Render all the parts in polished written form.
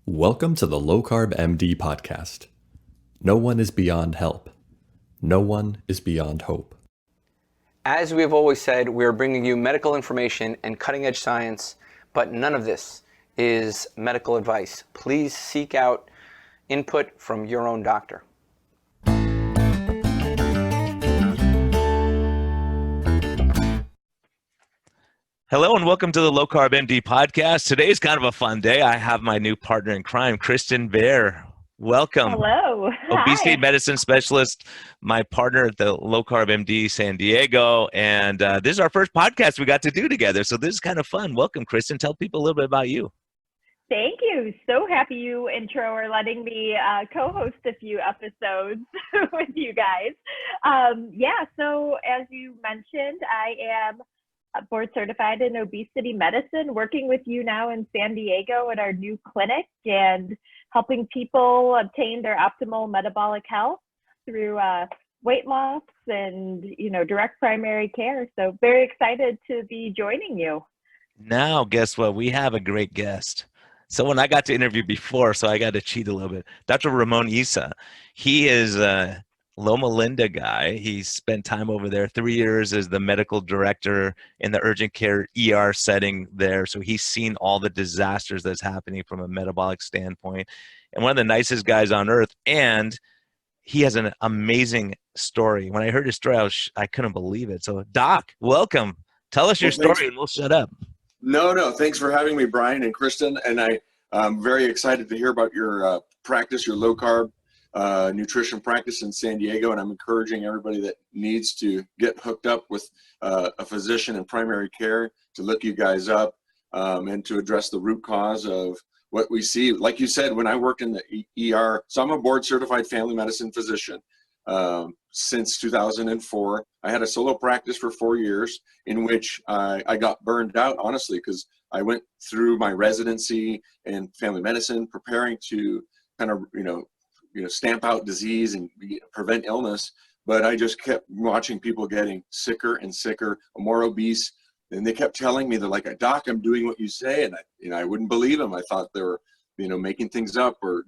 Welcome to the Low Carb MD podcast. No one is beyond help. No one is beyond hope. As we have always said, we are bringing you medical information and cutting-edge science, but none of this is medical advice. Please seek out input from your own doctor. Hello and welcome to the Low Carb MD podcast. Today is kind of a fun day. I have my new partner in crime, Kristin Baer. Welcome. Hello. Obesity Hi. medicine specialist, my partner at the Low Carb MD San Diego. And this is our first podcast we got to do together. So this is kind of fun. Welcome, Kristin. Tell people a little bit about you. Thank you. So happy you are letting me co-host a few episodes with you guys. So as you mentioned, I am board certified in obesity medicine, working with you now in San Diego at our new clinic and helping people obtain their optimal metabolic health through weight loss and, direct primary care. So very excited to be joining you. Now, guess what? We have a great guest. Someone I got to interview before, so I got to cheat a little bit. Dr. Ramon Issa. He is Loma Linda guy. He spent time over there 3 years as the medical director in the urgent care ER setting there. So he's seen all the disasters that's happening from a metabolic standpoint, and one of the nicest guys on earth. And he has an amazing story. When I heard his story, I couldn't believe it. So Doc, welcome. Tell us your story and we'll shut up. No. Thanks for having me, Brian and Kristin. And I'm very excited to hear about your practice, your low carb nutrition practice in San Diego, and I'm encouraging everybody that needs to get hooked up with a physician in primary care to look you guys up and to address the root cause of what we see. Like you said, when I worked in the ER, so I'm a board certified family medicine physician since 2004. I had a solo practice for 4 years in which I got burned out, honestly, because I went through my residency in family medicine, preparing to kind of, stamp out disease and prevent illness. But I just kept watching people getting sicker and sicker, more obese. And they kept telling me, they're like, Doc, I'm doing what you say. And I wouldn't believe them. I thought they were, making things up or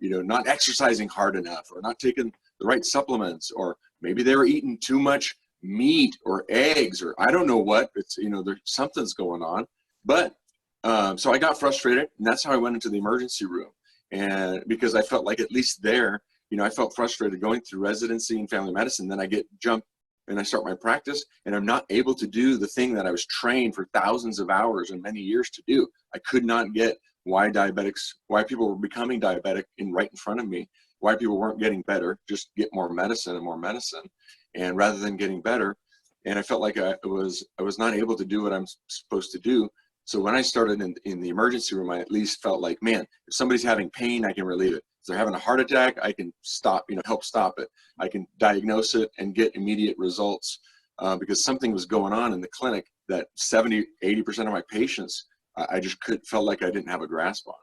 not exercising hard enough or not taking the right supplements, or maybe they were eating too much meat or eggs, or I don't know what. It's, there's something's going on. But so I got frustrated, and that's how I went into the emergency room. And because I felt like at least there, I felt frustrated going through residency in family medicine. Then I get jumped and I start my practice, and I'm not able to do the thing that I was trained for thousands of hours and many years to do. I could not get why people were becoming diabetic right in front of me, why people weren't getting better, just get more medicine and more medicine. And rather than getting better, and I felt like I was not able to do what I'm supposed to do. So when I started in the emergency room, I at least felt like, man, if somebody's having pain, I can relieve it. If they're having a heart attack, I can help stop it. I can diagnose it and get immediate results because something was going on in the clinic that 70, 80% of my patients, I just felt like I didn't have a grasp on.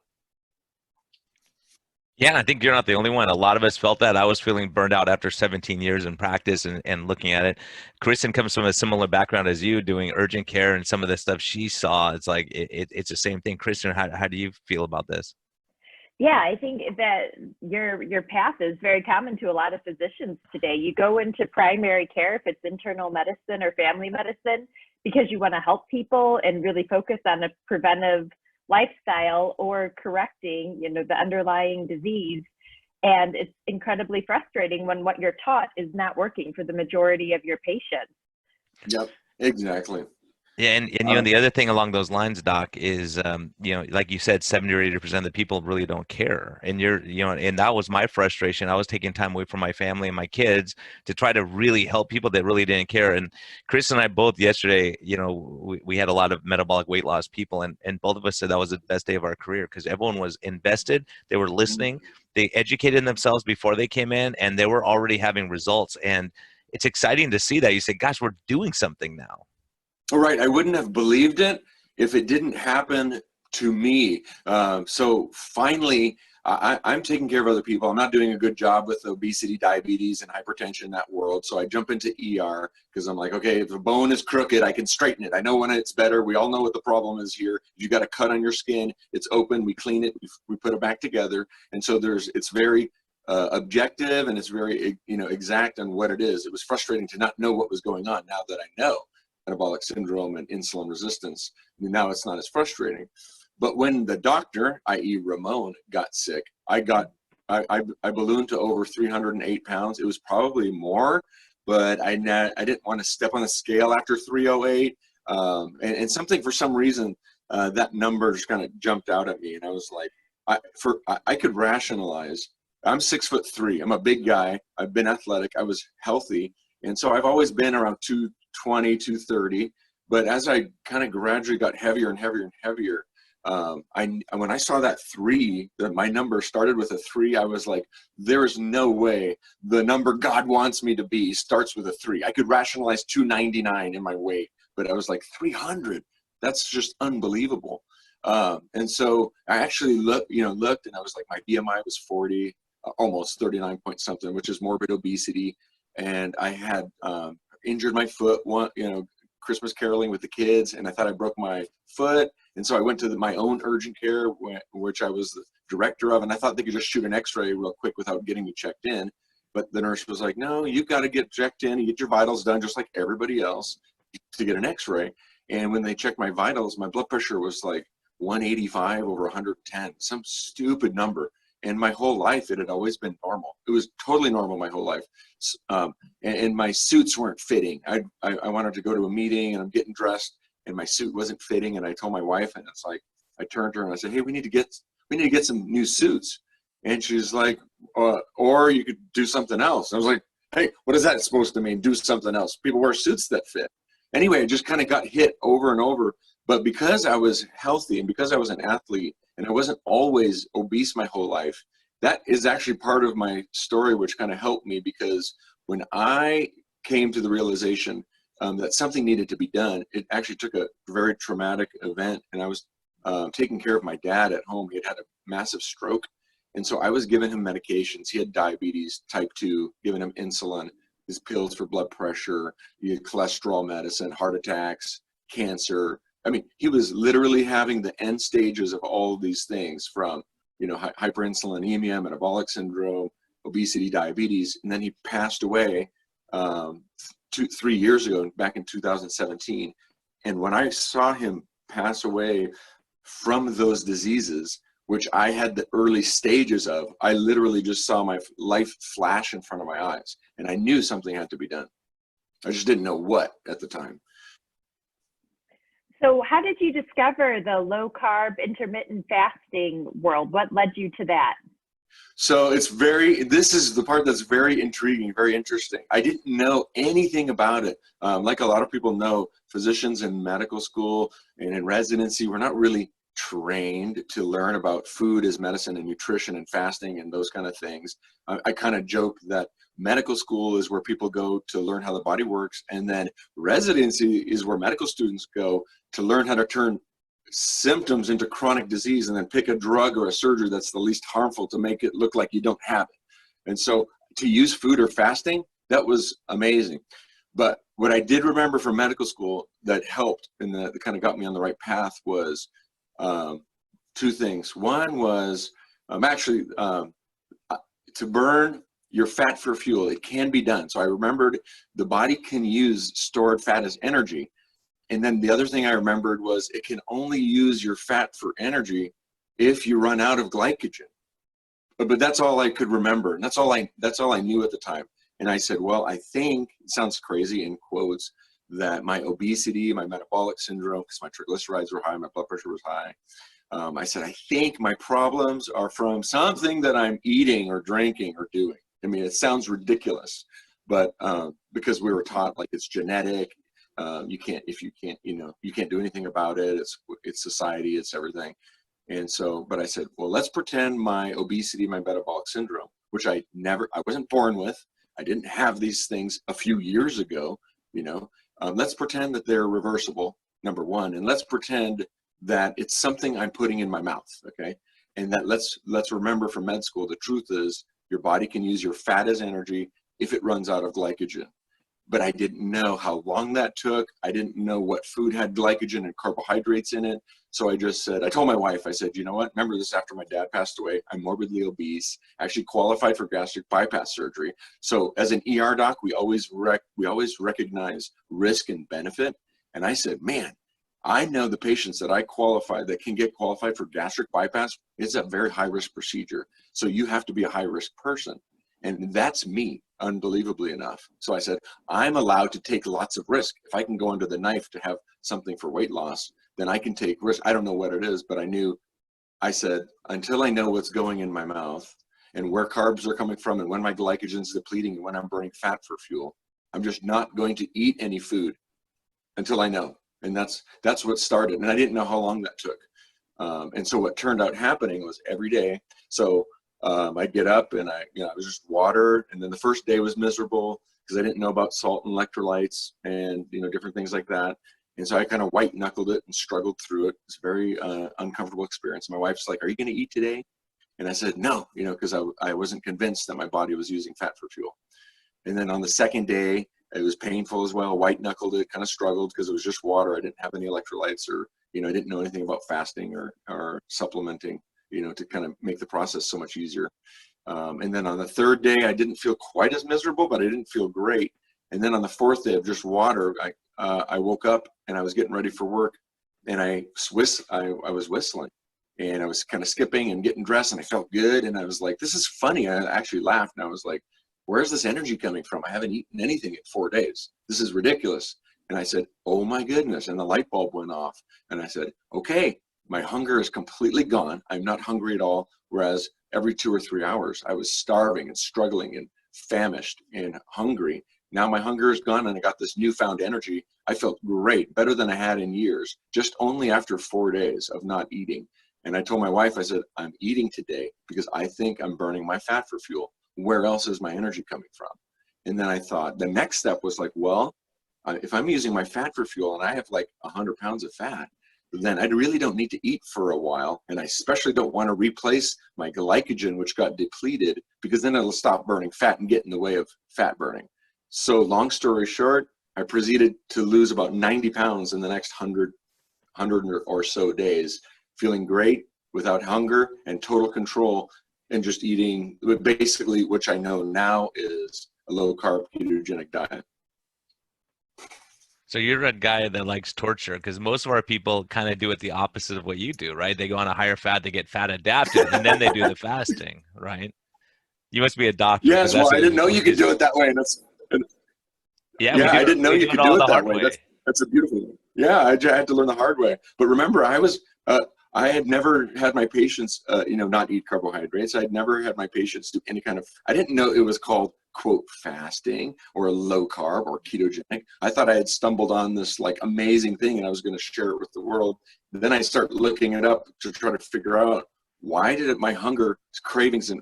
Yeah, and I think you're not the only one. A lot of us felt that. I was feeling burned out after 17 years in practice and looking at it. Kristin comes from a similar background as you, doing urgent care, and some of the stuff she saw. It's like it's the same thing. Kristin, how do you feel about this? Yeah, I think that your path is very common to a lot of physicians today. You go into primary care if it's internal medicine or family medicine because you want to help people and really focus on a preventive lifestyle or correcting, the underlying disease. And it's incredibly frustrating when what you're taught is not working for the majority of your patients. Yep, exactly. Yeah, and the other thing along those lines, Doc, is like you said, 70 or 80% of the people really don't care, and and that was my frustration. I was taking time away from my family and my kids to try to really help people that really didn't care. And Chris and I both yesterday, we had a lot of metabolic weight loss people, and both of us said that was the best day of our career because everyone was invested, they were listening, they educated themselves before they came in, and they were already having results. And it's exciting to see that. You say, "Gosh, we're doing something now." All right. I wouldn't have believed it if it didn't happen to me. So finally, I'm taking care of other people. I'm not doing a good job with obesity, diabetes, and hypertension, that world. So I jump into ER because I'm like, okay, if a bone is crooked, I can straighten it. I know when it's better. We all know what the problem is here. You got a cut on your skin. It's open. We clean it. We put it back together. And so it's very objective, and it's very, exact on what it is. It was frustrating to not know what was going on. Now that I know metabolic syndrome and insulin resistance, now it's not as frustrating. But when the doctor, i.e. Ramon, got sick, I ballooned to over 308 pounds. It was probably more, but I didn't want to step on the scale after 308. And something, for some reason, that number just kind of jumped out at me. And I was like, I could rationalize. I'm 6'3". I'm a big guy. I've been athletic. I was healthy. And so I've always been around 220, 230. But as I kind of gradually got heavier and heavier and heavier, when I saw that 3, that my number started with a 3, I was like, there is no way the number God wants me to be starts with a 3. I could rationalize 299 in my weight, but I was like 300. That's just unbelievable. And so I actually looked, and I was like, my BMI was 40, almost 39 point something, which is morbid obesity. And I had injured my foot, Christmas caroling with the kids, and I thought I broke my foot. And so I went to my own urgent care, which I was the director of, and I thought they could just shoot an x-ray real quick without getting me checked in. But the nurse was like, no, you've got to get checked in, you get your vitals done just like everybody else to get an x-ray. And when they checked my vitals, my blood pressure was like 185 over 110, some stupid number. And my whole life, it had always been normal. It was totally normal my whole life. And my suits weren't fitting. I wanted to go to a meeting, and I'm getting dressed, and my suit wasn't fitting. And I told my wife, and it's like, I turned to her and I said, hey, we need to get some new suits. And she's like, or you could do something else. And I was like, hey, what is that supposed to mean? Do something else. People wear suits that fit. Anyway, I just kind of got hit over and over. But because I was healthy, and because I was an athlete, and I wasn't always obese my whole life, that is actually part of my story, which kind of helped me, because when I came to the realization that something needed to be done, it actually took a very traumatic event. And I was taking care of my dad at home. He had had a massive stroke. And so I was giving him medications. He had diabetes type 2, giving him insulin, his pills for blood pressure, he had cholesterol medicine, heart attacks, cancer. I mean, he was literally having the end stages of all of these things, from, hyperinsulinemia, metabolic syndrome, obesity, diabetes. And then he passed away 3 years ago, back in 2017. And when I saw him pass away from those diseases, which I had the early stages of, I literally just saw my life flash in front of my eyes. And I knew something had to be done. I just didn't know what at the time. So how did you discover the low carb intermittent fasting world? What led you to that? So this is the part that's very intriguing, very interesting. I didn't know anything about it. Like a lot of people know, physicians in medical school and in residency, we're not really trained to learn about food as medicine and nutrition and fasting and those kind of things. I kind of joke that medical school is where people go to learn how the body works, and then residency is where medical students go to learn how to turn symptoms into chronic disease, and then pick a drug or a surgery that's the least harmful to make it look like you don't have it. And so to use food or fasting, that was amazing. But what I did remember from medical school that helped and that kind of got me on the right path was two things. One was to burn your fat for fuel. It can be done. So I remembered the body can use stored fat as energy. And then the other thing I remembered was it can only use your fat for energy if you run out of glycogen. But that's all I could remember. And that's all I knew at the time. And I said, well, I think, it sounds crazy in quotes, that my obesity, my metabolic syndrome, because my triglycerides were high, my blood pressure was high. I said, I think my problems are from something that I'm eating or drinking or doing. I mean, it sounds ridiculous, but because we were taught like it's genetic, you can't do anything about it. It's society, it's everything. And so, but I said, well, let's pretend my obesity, my metabolic syndrome, which I wasn't born with. I didn't have these things a few years ago, let's pretend that they're reversible, number one. And let's pretend that it's something I'm putting in my mouth. Okay. And that let's remember from med school, the truth is your body can use your fat as energy if it runs out of glycogen. But I didn't know how long that took. I didn't know what food had glycogen and carbohydrates in it. So I just said, I told my wife, I said, you know what? Remember this after my dad passed away. I'm morbidly obese, actually qualified for gastric bypass surgery. So as an ER doc, we always recognize risk and benefit. And I said, man, I know the patients that I qualify that can get qualified for gastric bypass. It's a very high risk procedure. So you have to be a high risk person. And that's me, unbelievably enough. So I said, I'm allowed to take lots of risk. If I can go under the knife to have something for weight loss, then I can take risk. I don't know what it is, but I said, until I know what's going in my mouth and where carbs are coming from and when my glycogen's depleting and when I'm burning fat for fuel, I'm just not going to eat any food until I know. And that's what started. And I didn't know how long that took. And so what turned out happening was every day. So I'd get up and it was just water. And then the first day was miserable because I didn't know about salt and electrolytes and, different things like that. And so I kind of white knuckled it and struggled through it. It's a very uncomfortable experience. My wife's like, are you going to eat today? And I said, no, because I wasn't convinced that my body was using fat for fuel. And then on the second day, it was painful as well. White knuckled it, kind of struggled because it was just water. I didn't have any electrolytes or, I didn't know anything about fasting or supplementing, to kind of make the process so much easier. And then on the third day, I didn't feel quite as miserable, but I didn't feel great. And then on the fourth day of just water, I woke up and I was getting ready for work and I was whistling and I was kind of skipping and getting dressed and I felt good. And I was like, this is funny. I actually laughed and I was like, where's this energy coming from? I haven't eaten anything in 4 days. This is ridiculous. And I said, oh my goodness. And the light bulb went off. And I said, okay, my hunger is completely gone. I'm not hungry at all. Whereas every 2 or 3 hours, I was starving and struggling and famished and hungry. Now my hunger is gone and I got this newfound energy. I felt great, better than I had in years, just only after 4 days of not eating. And I told my wife, I said, I'm eating today because I think I'm burning my fat for fuel. Where else is my energy coming from? And then I thought the next step was like, well, if I'm using my fat for fuel and I have like 100 pounds of fat, then I really don't need to eat for a while. And I especially don't want to replace my glycogen, which got depleted, because then it'll stop burning fat and get in the way of fat burning. So long story short, I proceeded to lose about 90 pounds in the next 100 or so days, feeling great without hunger and total control and just eating basically, which I know now is a low carb ketogenic diet. So you're a guy that likes torture because most of our people kind of do it the opposite of what you do, right? They go on a higher fat, they get fat adapted, and then they do the fasting, right? You must be a doctor. Yes, well, I didn't know you could do it that way. I didn't know you could do it that way. That's a beautiful one. Yeah, I had to learn the hard way. But remember, I had never had my patients, not eat carbohydrates. I'd never had my patients do any kind of, I didn't know it was called, quote, fasting or low carb or ketogenic. I thought I had stumbled on this like amazing thing and I was going to share it with the world. Then I start looking it up to try to figure out why did my hunger cravings and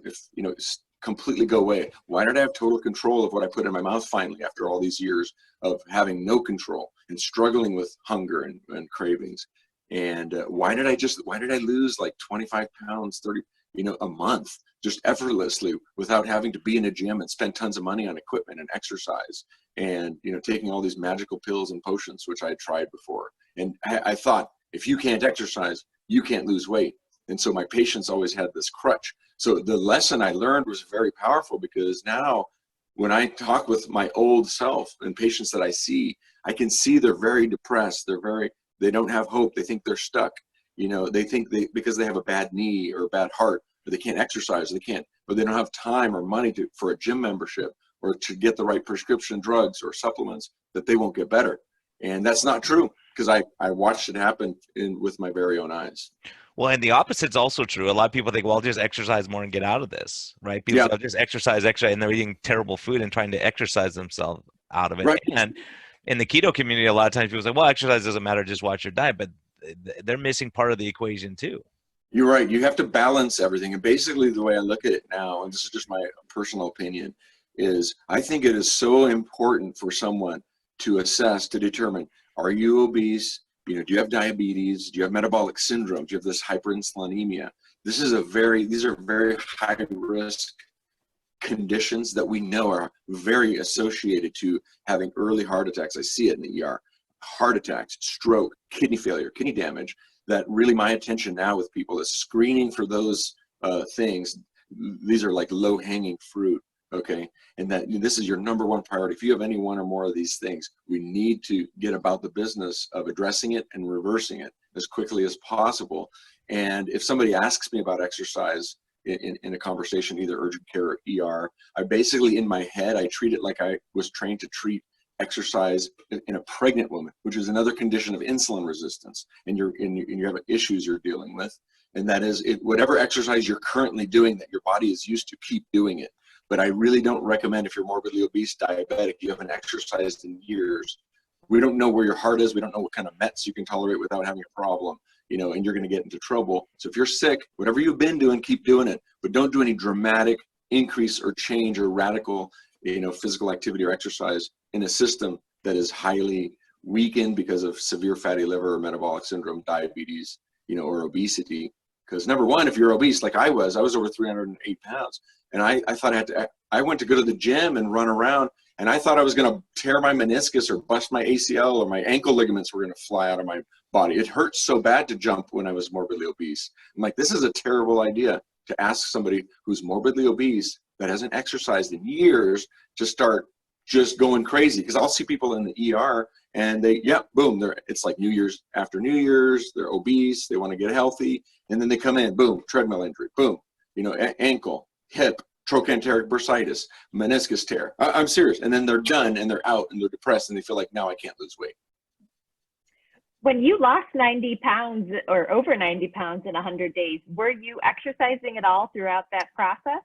completely go away? Why did I have total control of what I put in my mouth finally after all these years of having no control and struggling with hunger and cravings? And why did I lose like 25 pounds, 30, a month just effortlessly without having to be in a gym and spend tons of money on equipment and exercise and, taking all these magical pills and potions, which I had tried before. And I thought, if you can't exercise, you can't lose weight. And so my patients always had this crutch. So the lesson I learned was very powerful because now when I talk with my old self and patients that I see, I can see they're very depressed. They don't have hope. They think they're stuck. They think because they have a bad knee or a bad heart, or they can't exercise, but they don't have time or money for a gym membership or to get the right prescription drugs or supplements, that they won't get better. And that's not true because I watched it happen with my very own eyes. Well, and the opposite's also true. A lot of people think, well, I'll just exercise more and get out of this, right? People say, I'll just exercise, and they're eating terrible food and trying to exercise themselves out of it. Right. And in the keto community, a lot of times people say, well, exercise doesn't matter, just watch your diet, but they're missing part of the equation too. You're right. You have to balance everything. And basically the way I look at it now, and this is just my personal opinion, is I think it is so important for someone to assess, to determine, are you obese? Do you have diabetes? Do you have metabolic syndrome? Do you have this hyperinsulinemia? these are very high risk conditions that we know are very associated to having early heart attacks. I see it in the ER. Heart attacks, stroke, kidney failure, kidney damage. That really my attention now with people is screening for those things. These are like low-hanging fruit, okay? And that this is your number one priority. If you have any one or more of these things, we need to get about the business of addressing it and reversing it as quickly as possible. And if somebody asks me about exercise in a conversation, either urgent care or ER, I basically, in my head, I treat it like I was trained to treat exercise in a pregnant woman, which is another condition of insulin resistance, and you have issues you're dealing with, and that is whatever exercise you're currently doing that your body is used to, keep doing it. But I really don't recommend, if you're morbidly obese, diabetic, you haven't exercised in years. We don't know where your heart is. We don't know what kind of meds you can tolerate without having a problem, you know, and you're going to get into trouble. So if you're sick, whatever you've been doing, keep doing it, but don't do any dramatic increase or change or radical, you know, physical activity or exercise in a system that is highly weakened because of severe fatty liver or metabolic syndrome, diabetes, you know, or obesity. Because number one, if you're obese, like I was over 308 pounds. And I thought I went to go to the gym and run around, and I thought I was going to tear my meniscus or bust my ACL, or my ankle ligaments were going to fly out of my body. It hurt so bad to jump when I was morbidly obese. I'm like, this is a terrible idea to ask somebody who's morbidly obese that hasn't exercised in years to start just going crazy. Because I'll see people in the ER and boom, it's like New Year's after New Year's, they're obese, they want to get healthy, and then they come in, boom, treadmill injury, boom, you know, ankle, hip, trochanteric bursitis, meniscus tear. I'm serious. And then they're done and they're out and they're depressed and they feel like, now I can't lose weight. When you lost 90 pounds or over 90 pounds in 100 days, were you exercising at all throughout that process?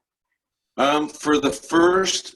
For the first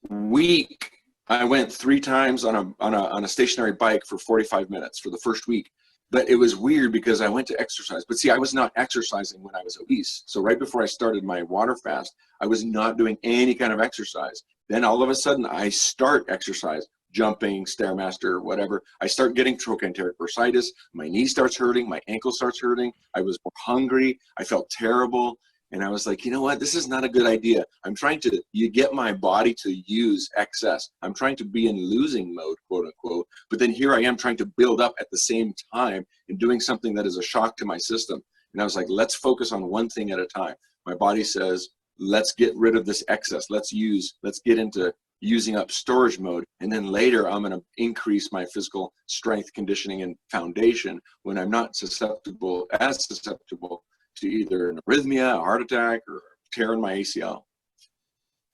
week, I went 3 times on a stationary bike for 45 minutes for the first week. But it was weird because I went to exercise. But see, I was not exercising when I was obese. So right before I started my water fast, I was not doing any kind of exercise. Then all of a sudden, I start exercise, jumping, Stairmaster, whatever. I start getting trochanteric bursitis. My knee starts hurting. My ankle starts hurting. I was more hungry. I felt terrible. And I was like, you know what? This is not a good idea. I'm trying to get my body to use excess. I'm trying to be in losing mode, quote unquote. But then here I am trying to build up at the same time and doing something that is a shock to my system. And I was like, let's focus on one thing at a time. My body says, let's get rid of this excess. Let's get into using up storage mode. And then later I'm going to increase my physical strength, conditioning, and foundation when I'm not susceptible to either an arrhythmia, a heart attack, or tear in my ACL.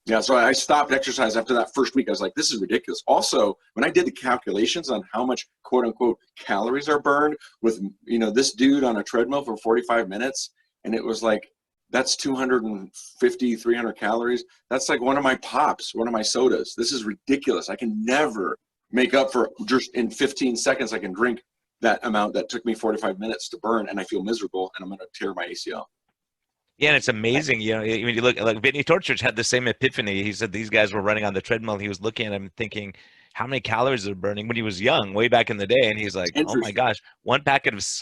Yeah, so I stopped exercise after that first week. I was like, this is ridiculous. Also, when I did the calculations on how much quote unquote calories are burned with, you know, this dude on a treadmill for 45 minutes, and it was like, that's 250, 300 calories. That's like one of my pops, one of my sodas. This is ridiculous. I can never make up for just in 15 seconds. I can drink that amount that took me 45 minutes to burn, and I feel miserable, and I'm going to tear my ACL. Yeah, and it's amazing. You know, when you look, like Vinny Torchurch had the same epiphany. He said these guys were running on the treadmill. He was looking at them thinking, how many calories they're burning when he was young, way back in the day. And he's like, oh my gosh,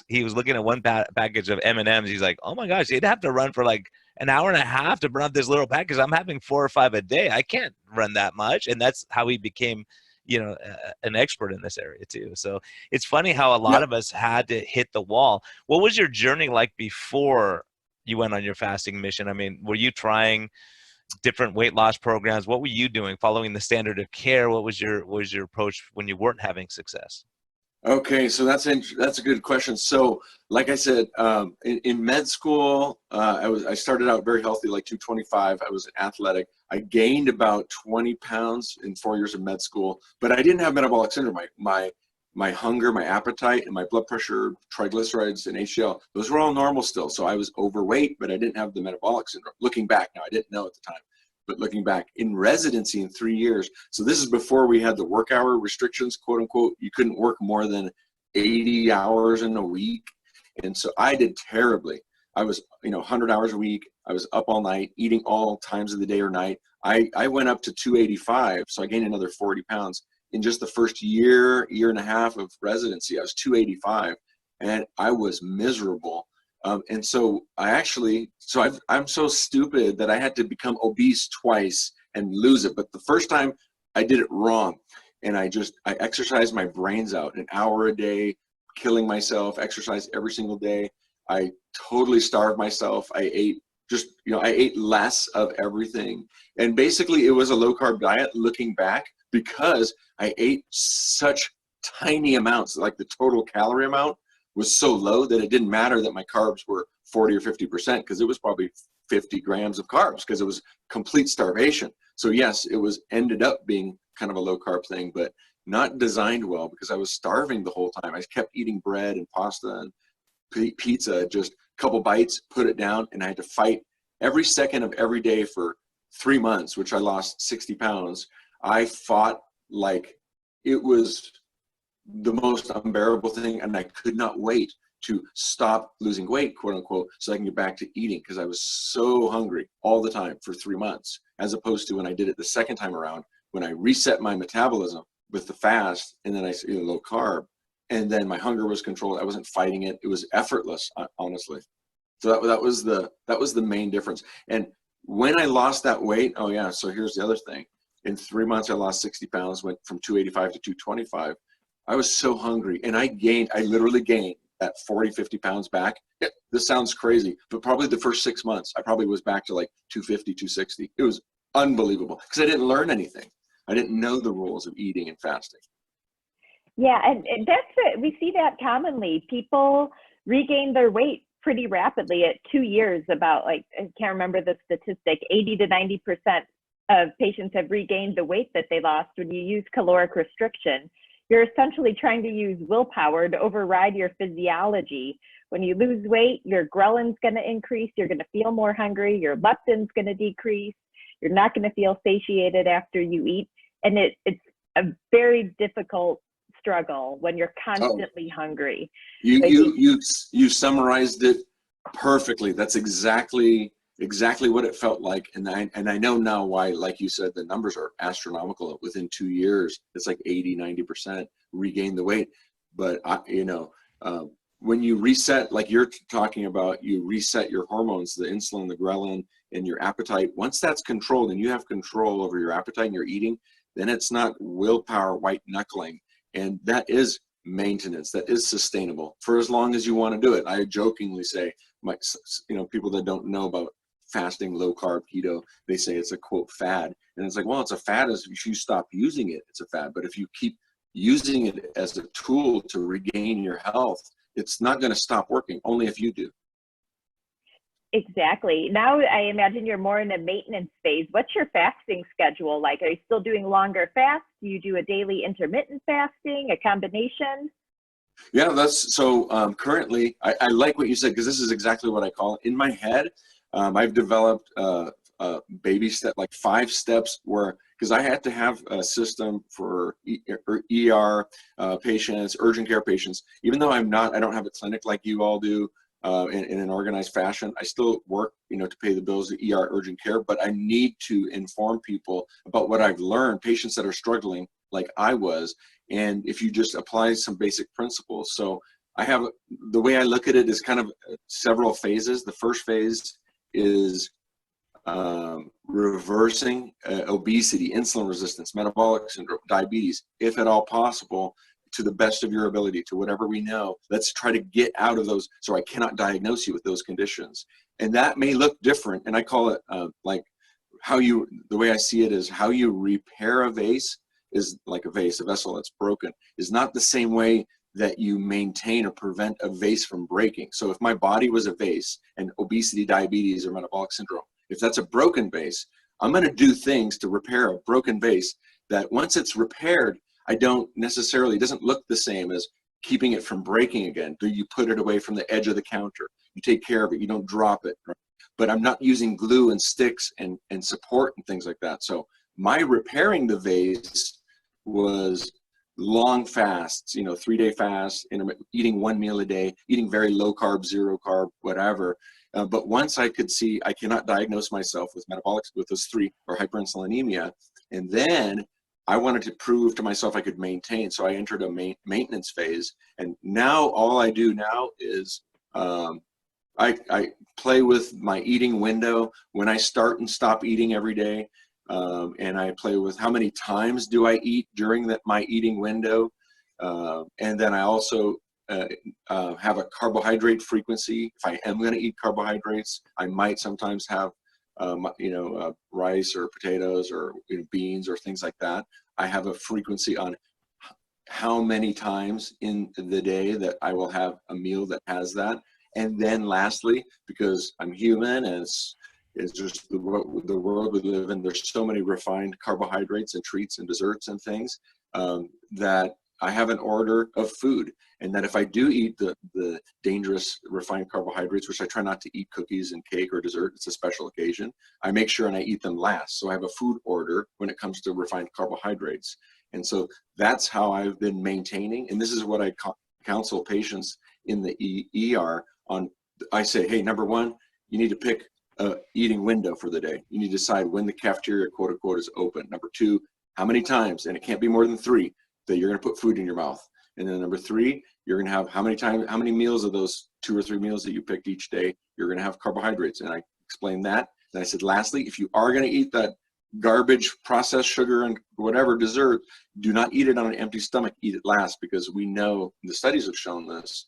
he was looking at one package of M&Ms. He's like, oh my gosh, they'd have to run for like an hour and a half to burn up this little package. I'm having 4 or 5 a day. I can't run that much. And that's how he became, you know, an expert in this area too. So it's funny how a lot of us had to hit the wall. What was your journey like before you went on your fasting mission? I mean, were you trying different weight loss programs? What were you doing, following the standard of care? What was your approach when you weren't having success? Okay, so that's a good question. So, like I said, in med school, I started out very healthy, like 225. I was athletic. I gained about 20 pounds in 4 years of med school, but I didn't have metabolic syndrome. My hunger, my appetite, and my blood pressure, triglycerides, and HDL, those were all normal still. So I was overweight, but I didn't have the metabolic syndrome. Looking back now, I didn't know at the time. But looking back, in residency in 3 years, so this is before we had the work hour restrictions, quote unquote. You couldn't work more than 80 hours in a week. And so I did terribly. I was, 100 hours a week. I was up all night, eating all times of the day or night. I went up to 285, so I gained another 40 pounds. In just the first year and a half of residency, I was 285, and I was miserable. And so I'm so stupid that I had to become obese twice and lose it. But the first time I did it wrong. And I exercised my brains out, an hour a day, killing myself, exercise every single day. I totally starved myself. I ate less of everything. And basically it was a low carb diet looking back, because I ate such tiny amounts, like the total calorie amount was so low that it didn't matter that my carbs were 40 or 50%, because it was probably 50 grams of carbs, because it was complete starvation. So yes, it ended up being kind of a low carb thing, but not designed well, because I was starving the whole time. I kept eating bread and pasta and pizza, just a couple bites, put it down, and I had to fight every second of every day for 3 months, which I lost 60 pounds. I fought like it was the most unbearable thing, and I could not wait to stop losing weight, quote unquote, so I can get back to eating, because I was so hungry all the time for 3 months, as opposed to when I did it the second time around, when I reset my metabolism with the fast, and then I ate low carb, and then my hunger was controlled. I wasn't fighting it. It was effortless, honestly. So that was the main difference. And when I lost that weight, oh yeah, so here's the other thing. In 3 months, I lost 60 pounds, went from 285 to 225. I was so hungry, and I literally gained that 40, 50 pounds back. This sounds crazy, but probably the first 6 months, I probably was back to like 250, 260. It was unbelievable, because I didn't learn anything. I didn't know the rules of eating and fasting. Yeah, and we see that commonly. People regain their weight pretty rapidly at 2 years. About, like, I can't remember the statistic, 80 to 90% of patients have regained the weight that they lost when you use caloric restriction. You're essentially trying to use willpower to override your physiology. When you lose weight, your ghrelin's going to increase. You're going to feel more hungry. Your leptin's going to decrease. You're not going to feel satiated after you eat. And it's a very difficult struggle when you're constantly hungry. You summarized it perfectly. That's exactly what it felt like. And I know now why, like you said, the numbers are astronomical. Within 2 years, it's like 80, 90% regain the weight. But when you reset, like you're talking about, you reset your hormones, the insulin, the ghrelin, and your appetite. Once that's controlled and you have control over your appetite and your eating, then it's not willpower, white knuckling. And that is maintenance. That is sustainable for as long as you want to do it. I jokingly say, people that don't know about fasting, low carb, keto, they say it's a quote fad. And it's like, well, it's a fad if you stop using it, it's a fad. But if you keep using it as a tool to regain your health, it's not going to stop working, only if you do. Exactly. Now I imagine you're more in a maintenance phase. What's your fasting schedule like? Are you still doing longer fasts? Do you do a daily intermittent fasting, a combination? Yeah, that's so currently, I like what you said, because this is exactly what I call it. In my head, I've developed baby step, like 5 steps, where, because I had to have a system for ER patients, urgent care patients. Even though I don't have a clinic like you all do in an organized fashion, I still work, to pay the bills, the ER, urgent care, but I need to inform people about what I've learned, patients that are struggling like I was, and if you just apply some basic principles. So the way I look at it is kind of several phases. The first phase is reversing obesity, insulin resistance, metabolic syndrome, diabetes, if at all possible, to the best of your ability, to whatever we know. Let's try to get out of those, so I cannot diagnose you with those conditions. And that may look different, and I call it the way I see it is, how you repair a vase is like a vessel that's broken, is not the same way that you maintain or prevent a vase from breaking. So if my body was a vase, and obesity, diabetes, or metabolic syndrome, if that's a broken vase, I'm going to do things to repair a broken vase that once it's repaired, it doesn't look the same as keeping it from breaking again. Do you put it away from the edge of the counter? You take care of it, you don't drop it. Right? But I'm not using glue and sticks and support and things like that. So my repairing the vase was long fasts, 3-day fasts, eating 1 meal a day, eating very low carb, 0 carb, whatever. But once I could see I cannot diagnose myself with metabolics, with those 3, or hyperinsulinemia, and then I wanted to prove to myself I could maintain. So I entered a maintenance phase. And now all I do now is I play with my eating window, when I start and stop eating every day. And I play with how many times do I eat during my eating window. And then I also have a carbohydrate frequency. If I am going to eat carbohydrates, I might sometimes have rice or potatoes or beans or things like that. I have a frequency on how many times in the day that I will have a meal that has that. And then lastly, because I'm human and it's just the world we live in, there's so many refined carbohydrates and treats and desserts and things that I have an order of food. And that if I do eat the dangerous refined carbohydrates, which I try not to eat cookies and cake or dessert, it's a special occasion, I make sure and I eat them last. So I have a food order when it comes to refined carbohydrates. And so that's how I've been maintaining. And this is what I counsel patients in the ER on. I say, hey, number one, you need to pick a eating window for the day. You need to decide when the cafeteria, quote unquote, is open. Number two, how many times, and it can't be more than 3, that you're going to put food in your mouth. And then number 3, you're going to have how many meals of those 2 or 3 meals that you picked each day, you're going to have carbohydrates. And I explained that. And I said, lastly, if you are going to eat that garbage, processed sugar, and whatever dessert, do not eat it on an empty stomach. Eat it last, because we know, the studies have shown this,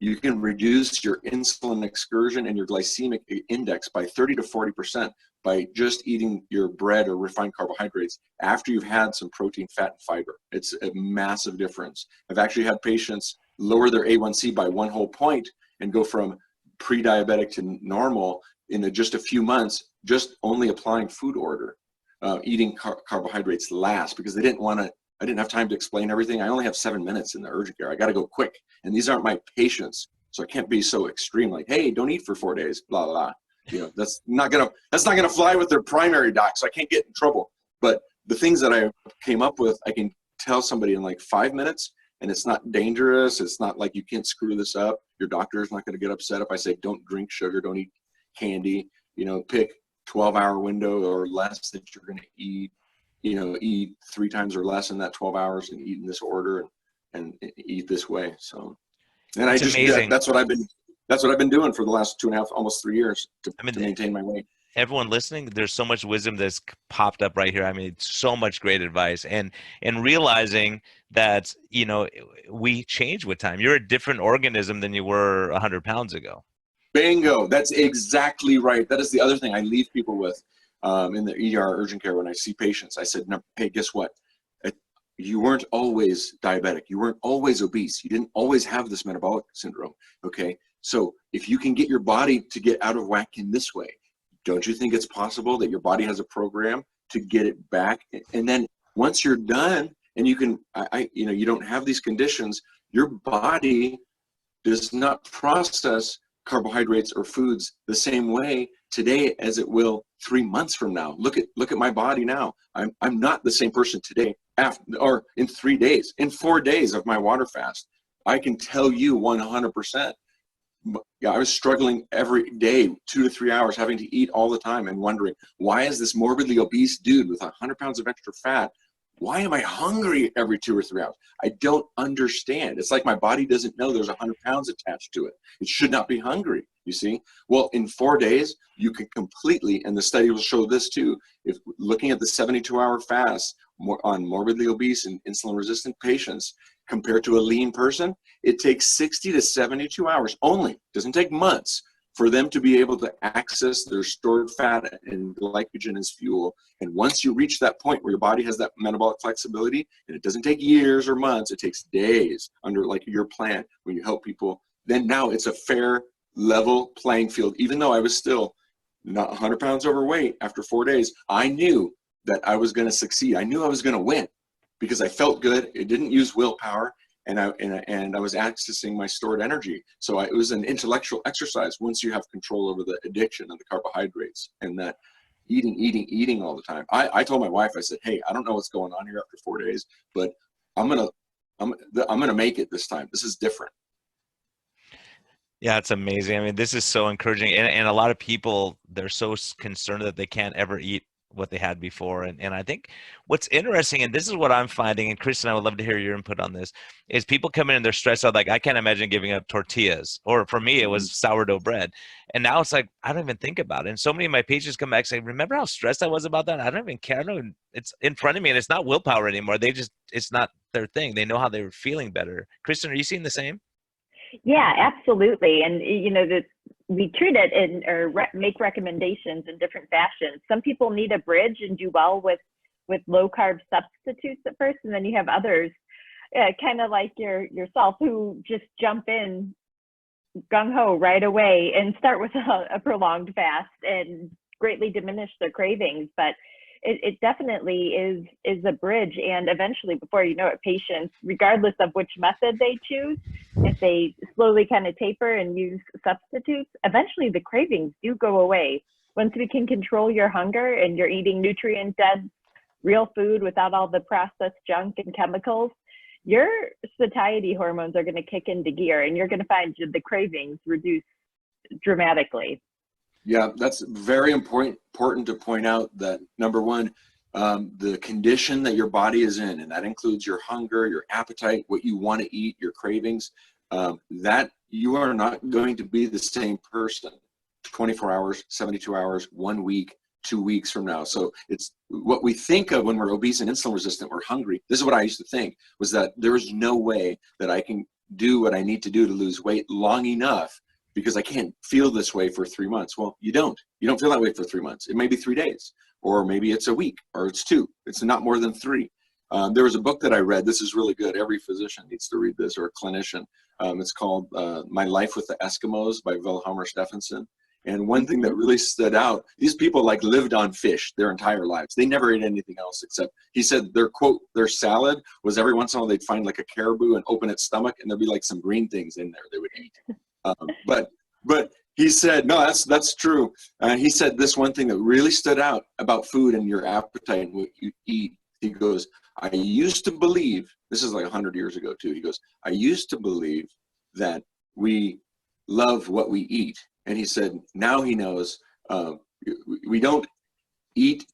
you can reduce your insulin excursion and your glycemic index by 30 to 40% by just eating your bread or refined carbohydrates after you've had some protein, fat, and fiber. It's a massive difference. I've actually had patients lower their A1C by 1 whole point and go from pre-diabetic to normal in just a few months, just only applying food order, eating carbohydrates last, because I didn't have time to explain everything. I only have 7 minutes in the urgent care. I got to go quick. And these aren't my patients. So I can't be so extreme, like, hey, don't eat for 4 days, blah, blah, blah. That's not gonna fly with their primary doc, so I can't get in trouble. But the things that I came up with, I can tell somebody in like 5 minutes, and it's not dangerous. It's not like you can't screw this up. Your doctor is not gonna get upset if I say, don't drink sugar, don't eat candy, pick 12-hour window or less that you're gonna eat, eat 3 times or less in that 12 hours and eat in this order and eat this way. So, and It's amazing. That's what I've been doing for the last 2.5, almost 3 years to maintain my weight. Everyone listening, there's so much wisdom that's popped up right here. I mean, so much great advice, and realizing that, we change with time. You're a different organism than you were 100 pounds ago. Bingo. That's exactly right. That is the other thing I leave people with in the ER urgent care when I see patients. I said, no, hey, guess what? You weren't always diabetic. You weren't always obese. You didn't always have this metabolic syndrome. Okay. So if you can get your body to get out of whack in this way, don't you think it's possible that your body has a program to get it back? And then once you're done and you can, you don't have these conditions, your body does not process carbohydrates or foods the same way today as it will 3 months from now. Look at my body now. I'm not the same person today or in 3 days, in 4 days of my water fast. I can tell you 100%. Yeah, I was struggling every day, 2 to 3 hours, having to eat all the time and wondering, why is this morbidly obese dude with 100 pounds of extra fat, why am I hungry every 2 or 3 hours? I don't understand. It's like my body doesn't know there's 100 pounds attached to it. It should not be hungry, you see? Well, in 4 days, you can completely, and the study will show this too, if looking at the 72-hour fast on morbidly obese and insulin-resistant patients compared to a lean person, it takes 60 to 72 hours only, doesn't take months, for them to be able to access their stored fat and glycogen as fuel. And once you reach that point where your body has that metabolic flexibility, and it doesn't take years or months, it takes days under like your plan when you help people, then now it's a fair, level playing field. Even though I was still not 100 pounds overweight after 4 days, I knew that I was going to succeed. I knew I was going to win because I felt good. It didn't use willpower. And I was accessing my stored energy. So it was an intellectual exercise once you have control over the addiction of the carbohydrates and that eating all the time. I told my wife, I said, hey, I don't know what's going on here after 4 days, but I'm gonna make it this time. This is different. Yeah, it's amazing. I mean, this is so encouraging. And a lot of people, they're so concerned that they can't ever eat what they had before. And I think what's interesting, and this is what I'm finding, and Kristin, I would love to hear your input on this, is people come in and they're stressed out. Like, I can't imagine giving up tortillas, or for me, it was sourdough bread. And now it's like, I don't even think about it. And so many of my patients come back saying, remember how stressed I was about that? I don't even care. It's in front of me, and it's not willpower anymore. It's not their thing. They know how they were feeling better. Kristin, are you seeing the same? Yeah, absolutely. And we treat it make recommendations in different fashions. Some people need a bridge and do well with low carb substitutes at first, and then you have others, kind of like yourself, who just jump in gung ho right away and start with a prolonged fast and greatly diminish their cravings. But it definitely is a bridge, and eventually, before you know it, patients, regardless of which method they choose, if they slowly kind of taper and use substitutes, eventually the cravings do go away. Once we can control your hunger and you're eating nutrient-dense, real food without all the processed junk and chemicals, your satiety hormones are going to kick into gear, and you're going to find the cravings reduce dramatically. Yeah, that's very important to point out that, number one, the condition that your body is in, and that includes your hunger, your appetite, what you want to eat, your cravings, that you are not going to be the same person 24 hours, 72 hours, 1 week, 2 weeks from now. So it's what we think of when we're obese and insulin resistant, we're hungry. This is what I used to think, was that there is no way that I can do what I need to do to lose weight long enough, because I can't feel this way for 3 months. Well, you don't feel that way for 3 months. It may be 3 days, or maybe it's a week, or it's 2. It's not more than 3. There was a book that I read. This is really good. Every physician needs to read this, or a clinician. It's called My Life with the Eskimos by Wilhelmer Stephenson. And one thing that really stood out, these people like lived on fish their entire lives. They never ate anything else except, he said their salad was every once in a while they'd find like a caribou and open its stomach, and there'd be like some green things in there they would eat. But he said, no, that's true. He said this one thing that really stood out about food and your appetite and what you eat. He goes, I used to believe, this is like 100 years ago too. He goes, I used to believe that we love what we eat. And he said, now he knows we don't eat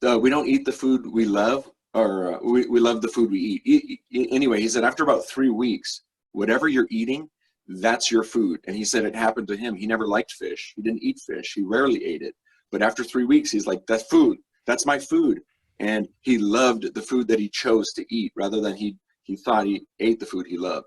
the food we love, or we love the food we eat. Anyway, he said after about 3 weeks, whatever you're eating, that's your food. And he said it happened to him. He never liked fish. He didn't eat fish. He rarely ate it. But after 3 weeks, he's like, that's food. That's my food. And he loved the food that he chose to eat, rather than he thought he ate the food he loved.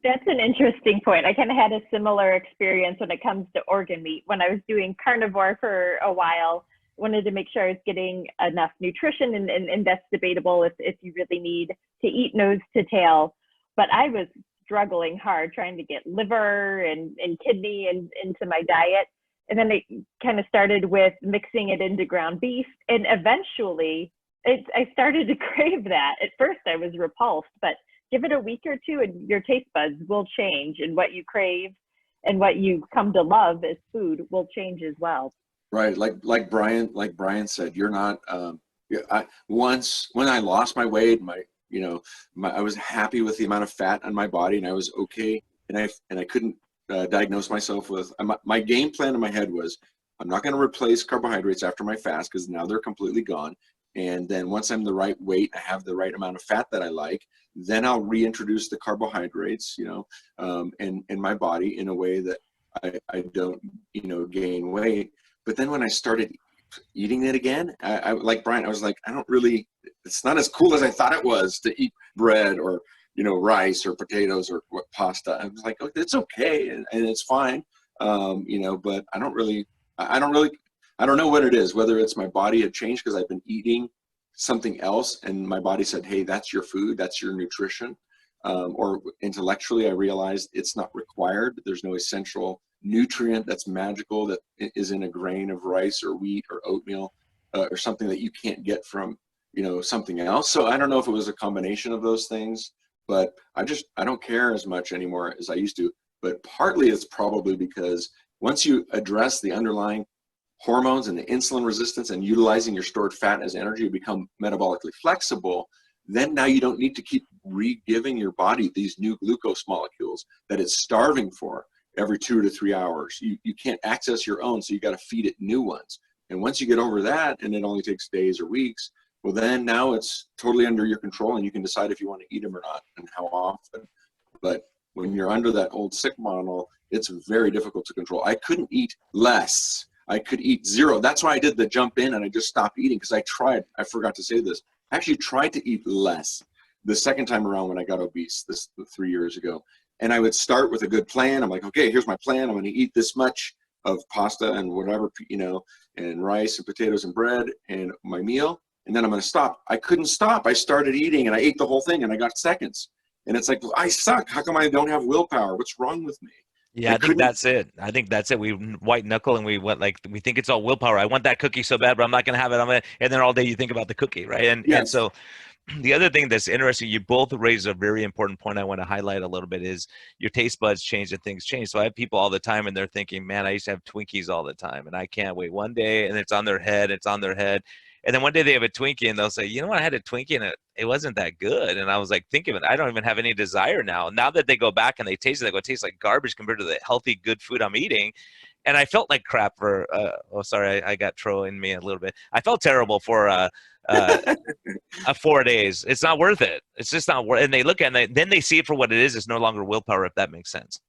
That's an interesting point. I kind of had a similar experience when it comes to organ meat. When I was doing carnivore for a while, wanted to make sure I was getting enough nutrition, and that's debatable if you really need to eat nose to tail. But I was struggling hard trying to get liver and kidney into my diet. And then I kind of started with mixing it into ground beef. And eventually I started to crave that. At first I was repulsed, but give it a week or two and your taste buds will change, and what you crave and what you come to love as food will change as well. Right. Like Brian said, you're not, once when I lost my weight, I was happy with the amount of fat on my body, and I was okay. And I couldn't diagnose myself with, my game plan in my head was, I'm not going to replace carbohydrates after my fast, because now they're completely gone. And then once I'm the right weight, I have the right amount of fat that I like, then I'll reintroduce the carbohydrates, in my body in a way that I don't, gain weight. But then when I started eating it again, I like Brian, I was like, it's not as cool as I thought it was to eat bread or, rice or potatoes or pasta. I was like, oh, it's okay. And it's fine. But I don't know what it is, whether it's my body had changed because I've been eating something else and my body said, hey, that's your food, that's your nutrition. Or intellectually, I realized it's not required. There's no essential nutrient that's magical that is in a grain of rice or wheat or oatmeal or something that you can't get from, something else. So I don't know if it was a combination of those things, but I don't care as much anymore as I used to. But partly it's probably because once you address the underlying hormones and the insulin resistance and utilizing your stored fat as energy, you become metabolically flexible. Then now you don't need to keep re-giving your body these new glucose molecules that it's starving for every 2 to 3 hours. You can't access your own, so you got to feed it new ones. And once you get over that, and it only takes days or weeks, well, then now it's totally under your control, and you can decide if you want to eat them or not and how often. But when you're under that old sick model, it's very difficult to control. I couldn't eat less. I could eat zero. That's why I did the jump in and I just stopped eating, because I tried. I forgot to say this. I actually tried to eat less the second time around when I got obese, this 3 years ago. And I would start with a good plan. I'm like, okay, here's my plan. I'm going to eat this much of pasta and whatever, and rice and potatoes and bread and my meal. And then I'm going to stop. I couldn't stop. I started eating and I ate the whole thing and I got seconds. And it's like, well, I suck. How come I don't have willpower? What's wrong with me? Yeah, I think that's it. I think that's it. We white knuckle and we think it's all willpower. I want that cookie so bad, but I'm not going to have it. And then all day you think about the cookie, right? And so the other thing that's interesting, you both raised a very important point I want to highlight a little bit, is your taste buds change and things change. So I have people all the time and they're thinking, man, I used to have Twinkies all the time and I can't wait one day, and it's on their head. And then one day they have a Twinkie and they'll say, you know what, I had a Twinkie and it wasn't that good. And I was like, think of it. I don't even have any desire now. Now that they go back and they taste it, they go, it tastes like garbage compared to the healthy, good food I'm eating. And I felt like crap for, I got Tro in me a little bit. I felt terrible for 4 days. It's not worth it. It's just not worth it. And they look at it, and then they see it for what it is. It's no longer willpower, if that makes sense.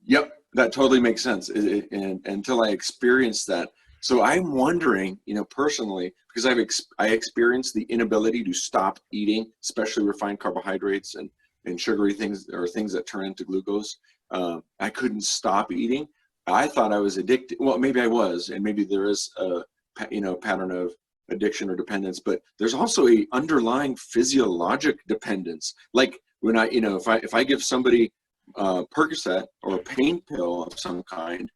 Yep, that totally makes sense. And until I experienced that. So I'm wondering, personally, because I experienced the inability to stop eating, especially refined carbohydrates and sugary things, or things that turn into glucose. I couldn't stop eating. I thought I was addicted. Well, maybe I was, and maybe there is a pattern of addiction or dependence, but there's also a underlying physiologic dependence. Like when if I give somebody Percocet or a pain pill of some kind,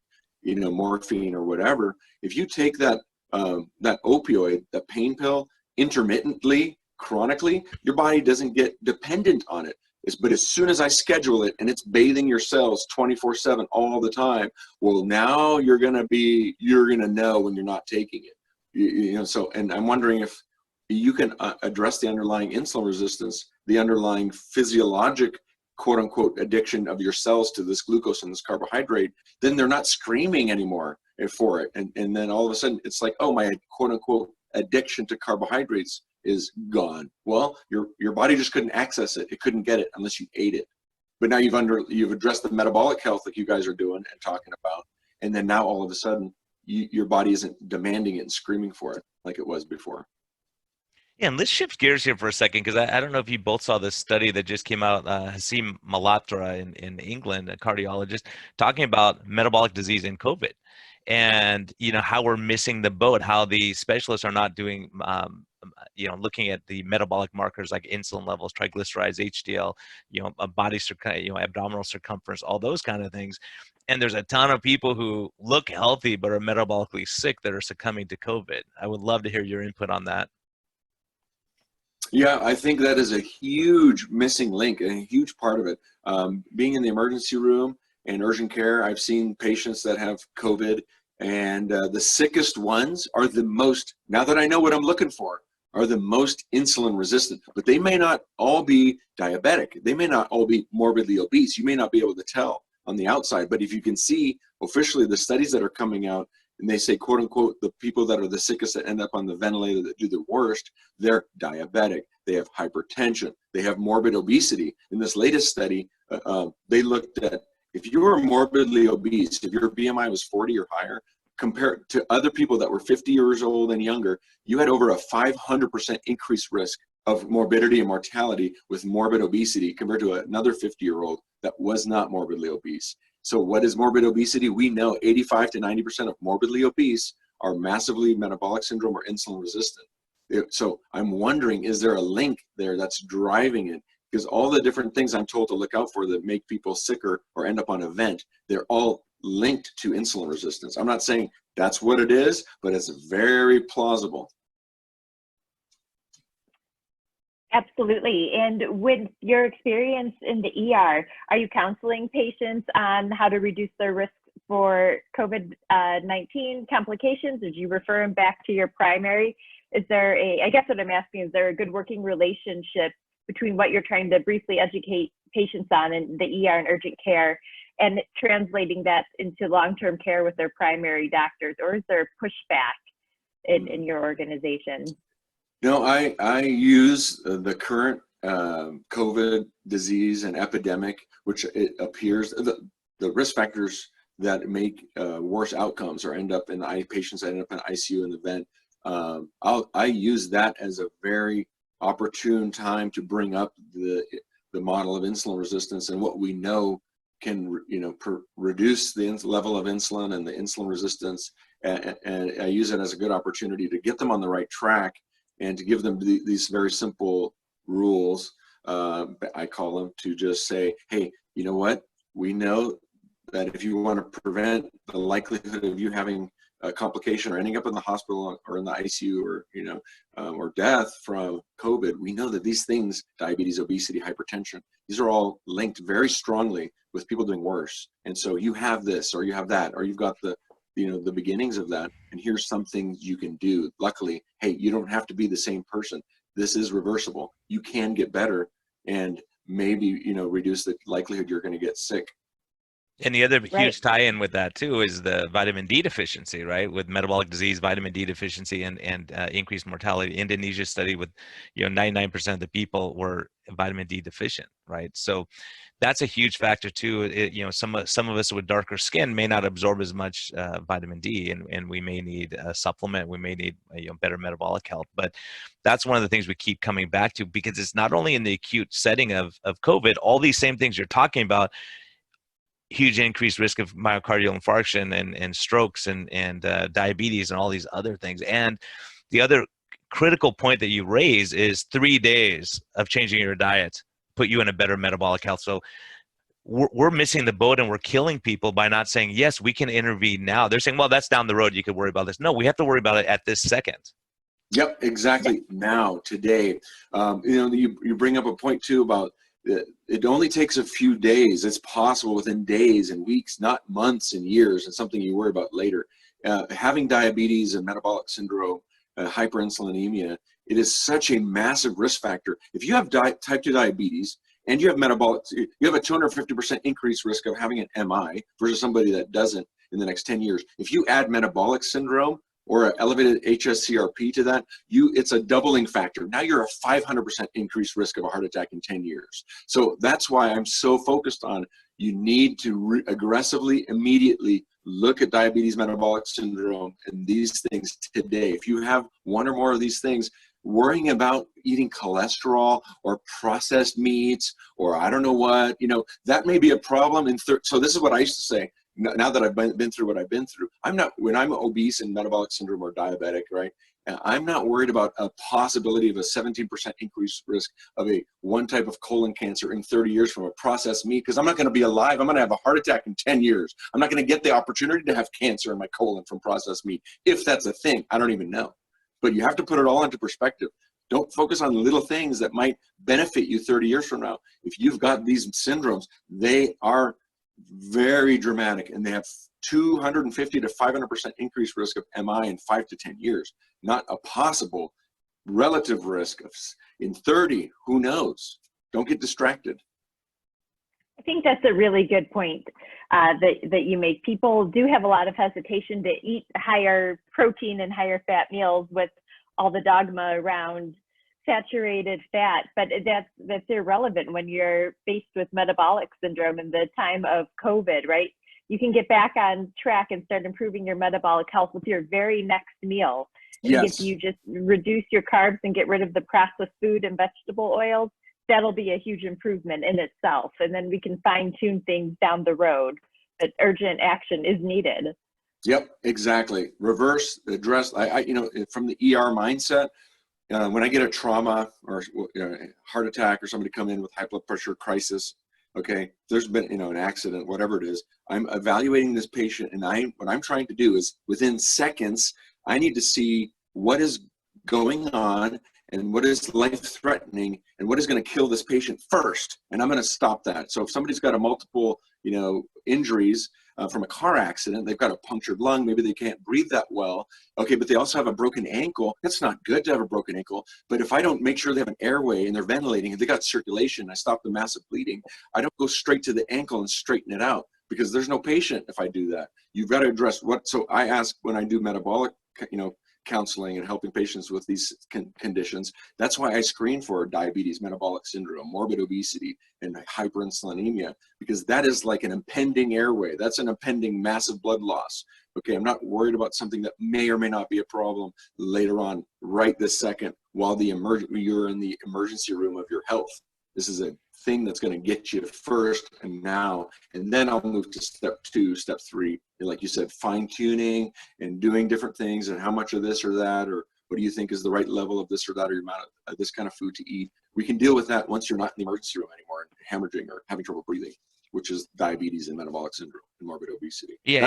morphine or whatever, if you take that opioid, that pain pill, intermittently, chronically, your body doesn't get dependent on it. But as soon as I schedule it and it's bathing your cells 24/7 all the time, well, now you're gonna know when you're not taking it. So, and I'm wondering if you can address the underlying insulin resistance, the underlying physiologic, quote unquote, addiction of your cells to this glucose and this carbohydrate. Then they're not screaming anymore for it. And then all of a sudden it's like, oh, my quote unquote addiction to carbohydrates is gone. Well, your body just couldn't access it. It couldn't get it unless you ate it. But now you've addressed the metabolic health like you guys are doing and talking about. And then now all of a sudden your body isn't demanding it and screaming for it like it was before. Yeah, and let's shift gears here for a second, because I don't know if you both saw this study that just came out, Haseem Malhotra in England, a cardiologist, talking about metabolic disease and COVID, and how we're missing the boat, how the specialists are not doing, looking at the metabolic markers like insulin levels, triglycerides, HDL, abdominal circumference, all those kind of things. And there's a ton of people who look healthy but are metabolically sick that are succumbing to COVID. I would love to hear your input on that. Yeah, I think that is a huge missing link and a huge part of it. Being in the emergency room and urgent care, I've seen patients that have COVID, and the sickest ones are the most, now that I know what I'm looking for, are the most insulin resistant. But they may not all be diabetic. They may not all be morbidly obese. You may not be able to tell on the outside. But if you can see officially the studies that are coming out, and they say, quote unquote, the people that are the sickest that end up on the ventilator that do the worst, they're diabetic, they have hypertension, they have morbid obesity. In this latest study, they looked at, if you were morbidly obese, if your BMI was 40 or higher, compared to other people that were 50 years old and younger, you had over a 500% increased risk of morbidity and mortality with morbid obesity compared to another 50-year-old that was not morbidly obese. So what is morbid obesity? We know 85 to 90% of morbidly obese are massively metabolic syndrome or insulin resistant. So I'm wondering, is there a link there that's driving it? Because all the different things I'm told to look out for that make people sicker or end up on a vent, they're all linked to insulin resistance. I'm not saying that's what it is, but it's very plausible. Absolutely. And with your experience in the ER, are you counseling patients on how to reduce their risk for COVID-19 complications? Or do you refer them back to your primary? Is there I guess what I'm asking, is there a good working relationship between what you're trying to briefly educate patients on in the ER and urgent care and translating that into long-term care with their primary doctors? Or is there pushback in your organization? No, I use the current COVID disease and epidemic, which it appears the risk factors that make worse outcomes or end up in patients that end up in ICU in the vent. I use that as a very opportune time to bring up the model of insulin resistance and what we know can reduce the level of insulin and the insulin resistance, and I use it as a good opportunity to get them on the right track and to give them these very simple rules. I call them to just say, hey, you know what? We know that if you want to prevent the likelihood of you having a complication or ending up in the hospital or in the ICU or death from COVID, we know that these things, diabetes, obesity, hypertension, these are all linked very strongly with people doing worse. And so you have this, or you have that, or you've got the beginnings of that, and here's some things you can do. Luckily, hey, you don't have to be the same person. This is reversible. You can get better and maybe, reduce the likelihood you're going to get sick. And the other huge tie-in with that too is the vitamin D deficiency, right? With metabolic disease, vitamin D deficiency, and increased mortality. Indonesia study with 99% of the people were vitamin D deficient, right? So that's a huge factor too. Some of us with darker skin may not absorb as much vitamin D, and we may need a supplement. We may need better metabolic health. But that's one of the things we keep coming back to, because it's not only in the acute setting of COVID, all these same things you're talking about. Huge increased risk of myocardial infarction and strokes and diabetes and all these other things. And the other critical point that you raise is 3 days of changing your diet put you in a better metabolic health. So we're missing the boat, and we're killing people by not saying, yes, we can intervene now. They're saying, well, that's down the road. You could worry about this. No, we have to worry about it at this second. Yep, exactly. Now, today, you bring up a point too about it only takes a few days. It's possible within days and weeks, not months and years, and something you worry about later. Having diabetes and metabolic syndrome, hyperinsulinemia, it is such a massive risk factor. If you have type 2 diabetes and you have metabolic, you have a 250% increased risk of having an MI versus somebody that doesn't in the next 10 years. If you add metabolic syndrome or an elevated HSCRP to that, it's a doubling factor. Now you're a 500% increased risk of a heart attack in 10 years. So that's why I'm so focused on, you need to aggressively, immediately look at diabetes, metabolic syndrome, and these things today. If you have one or more of these things, worrying about eating cholesterol or processed meats or I don't know what, that may be a problem. So this is what I used to say. Now that I've been through what I've been through, when I'm obese and metabolic syndrome or diabetic, right? I'm not worried about a possibility of a 17% increased risk of one type of colon cancer in 30 years from a processed meat, because I'm not going to be alive. I'm going to have a heart attack in 10 years. I'm not going to get the opportunity to have cancer in my colon from processed meat. If that's a thing, I don't even know. But you have to put it all into perspective. Don't focus on little things that might benefit you 30 years from now. If you've got these syndromes, they are very dramatic, and they have 250 to 500% increased risk of MI in 5 to 10 years. Not a possible relative risk of in 30. Who knows? Don't get distracted. I think that's a really good point that you make. People do have a lot of hesitation to eat higher protein and higher fat meals with all the dogma around saturated fat, but that's irrelevant when you're faced with metabolic syndrome in the time of COVID, right? You can get back on track and start improving your metabolic health with your very next meal. Yes. If you just reduce your carbs and get rid of the processed food and vegetable oils, that'll be a huge improvement in itself. And then we can fine tune things down the road, but urgent action is needed. Yep, exactly. Reverse, address, from the ER mindset, when I get a trauma or heart attack or somebody come in with high blood pressure crisis, okay, there's been an accident, whatever it is, I'm evaluating this patient, and what I'm trying to do is within seconds, I need to see what is going on and what is life-threatening and what is going to kill this patient first, and I'm going to stop that. So if somebody's got a multiple injuries from a car accident, they've got a punctured lung, maybe they can't breathe that well, okay, but they also have a broken ankle. It's not good to have a broken ankle, but if I don't make sure they have an airway and they're ventilating and they got circulation, I stop the massive bleeding, I don't go straight to the ankle and straighten it out, because there's no patient if I do that. You've got to address so I ask when I do metabolic counseling and helping patients with these conditions. That's why I screen for diabetes, metabolic syndrome, morbid obesity, and hyperinsulinemia, because that is like an impending airway. That's an impending massive blood loss. Okay, I'm not worried about something that may or may not be a problem later on, right this second, while you're in the emergency room of your health. This is a thing that's going to get you first and now, and then I'll move to step 2, step 3, and like you said, fine tuning and doing different things, and how much of this or that, or what do you think is the right level of this or that, or your amount of this kind of food to eat. We can deal with that once you're not in the emergency room anymore and hemorrhaging or having trouble breathing, which is diabetes and metabolic syndrome and morbid obesity. Yeah,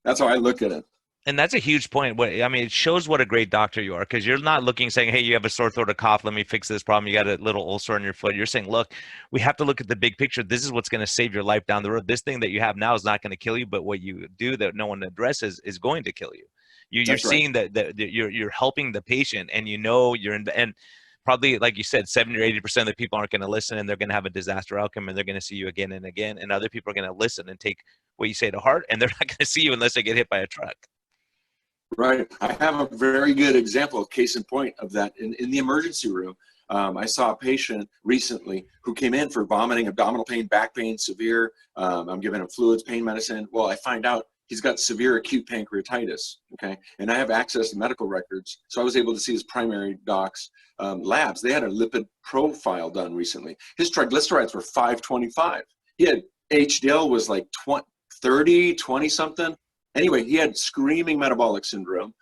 that's how I look at it. And that's a huge point. I mean, it shows what a great doctor you are, because you're not looking saying, hey, you have a sore throat, a cough, let me fix this problem. You got a little ulcer on your foot. You're saying, look, we have to look at the big picture. This is what's going to save your life down the road. This thing that you have now is not going to kill you, but what you do that no one addresses is going to kill you. You're seeing that you're helping the patient, and you know you're in, and probably, like you said, 70 or 80% of the people aren't going to listen, and they're going to have a disaster outcome, and they're going to see you again and again. And other people are going to listen and take what you say to heart, and they're not going to see you unless they get hit by a truck. Right. I have a very good example, case in point of that in the emergency room. I saw a patient recently who came in for vomiting, abdominal pain, back pain, severe. I'm giving him fluids, pain medicine. Well, I find out he's got severe acute pancreatitis. Okay. And I have access to medical records. So I was able to see his primary doc's labs. They had a lipid profile done recently. His triglycerides were 525. He had HDL was like 20 something. Anyway, he had screaming metabolic syndrome.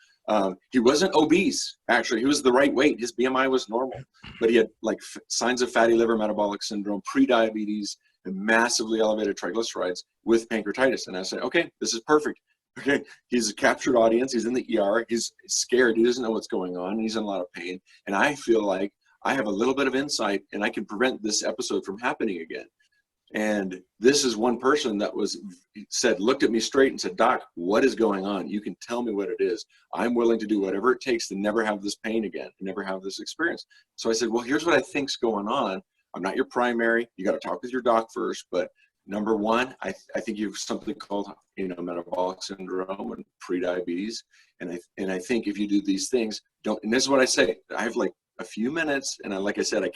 He wasn't obese, actually. He was the right weight. His BMI was normal, but he had like signs of fatty liver metabolic syndrome, pre-diabetes, and massively elevated triglycerides with pancreatitis. And I said, okay, this is perfect. Okay, he's a captured audience. He's in the ER. He's scared. He doesn't know what's going on. He's in a lot of pain. And I feel like I have a little bit of insight, and I can prevent this episode from happening again. And this is one person that looked at me straight and said, Doc, what is going on? You can tell me what it is. I'm willing to do whatever it takes to never have this pain again, to never have this experience. So I said, well, here's what I think's going on. I'm not your primary. You got to talk with your doc first. But number one, I think you have something called, metabolic syndrome and prediabetes. And I think if you do these things, and this is what I say, I have like a few minutes, and like I said,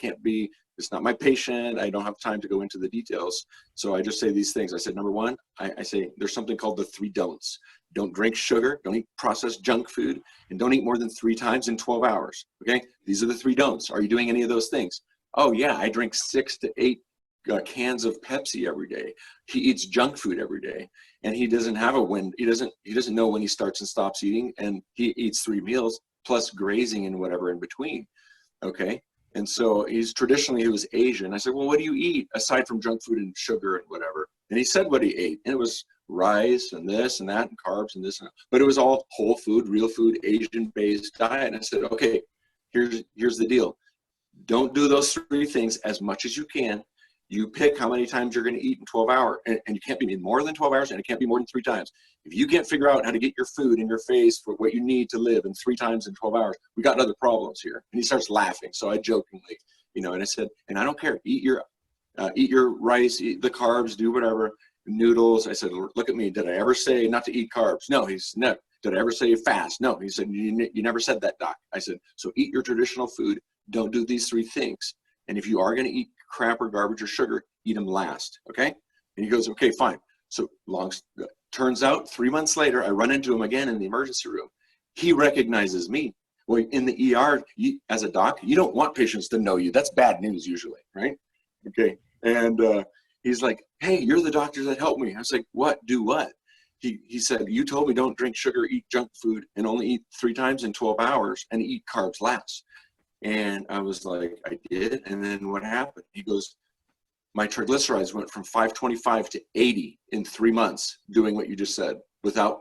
it's not my patient. I don't have time to go into the details. So I just say these things. I said, number one, I say there's something called the 3 don'ts. Don't drink sugar, don't eat processed junk food, and don't eat more than 3 times in 12 hours. Okay, these are the 3 don'ts. Are you doing any of those things? Oh yeah, I drink 6 to 8 cans of Pepsi every day. He eats junk food every day, and he doesn't have he doesn't know when he starts and stops eating, and he eats 3 meals plus grazing and whatever in between. Okay. And so he was Asian. I said, well, what do you eat aside from junk food and sugar and whatever? And he said what he ate. And it was rice and this and that and carbs and this and that. But it was all whole food, real food, Asian-based diet. And I said, okay, here's the deal. Don't do those 3 things as much as you can. You pick how many times you're going to eat in 12 hours. And you can't be more than 12 hours, and it can't be more than 3 times. If you can't figure out how to get your food in your face for what you need to live in 3 times in 12 hours, we got other problems here. And he starts laughing. So I jokingly, and I said, and I don't care. Eat your rice, eat the carbs, do whatever, noodles. I said, look at me. Did I ever say not to eat carbs? No. He said, no. Did I ever say fast? No. He said, you never said that, Doc. I said, so eat your traditional food. Don't do these 3 things. And if you are going to eat crap or garbage or sugar, eat them last. Okay. And he goes, okay, fine. So turns out 3 months later, I run into him again in the emergency room. He recognizes me. Well, in the ER, as a doc, you don't want patients to know you. That's bad news usually, right? Okay. And he's like, hey, you're the doctor that helped me. I was like, what? Do what? He said, you told me don't drink sugar, eat junk food, and only eat 3 times in 12 hours and eat carbs last. And I was like, I did. And then what happened? He goes, my triglycerides went from 525 to 80 in 3 months doing what you just said, without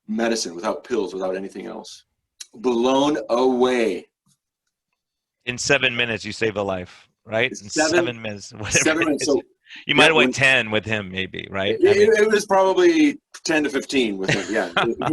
medicine, without pills, without anything else. Blown away. In 7 minutes, you save a life, right? In 7 minutes. 7 minutes. So you might have went 10 with him, maybe, right? It was probably 10 to 15 with him, yeah.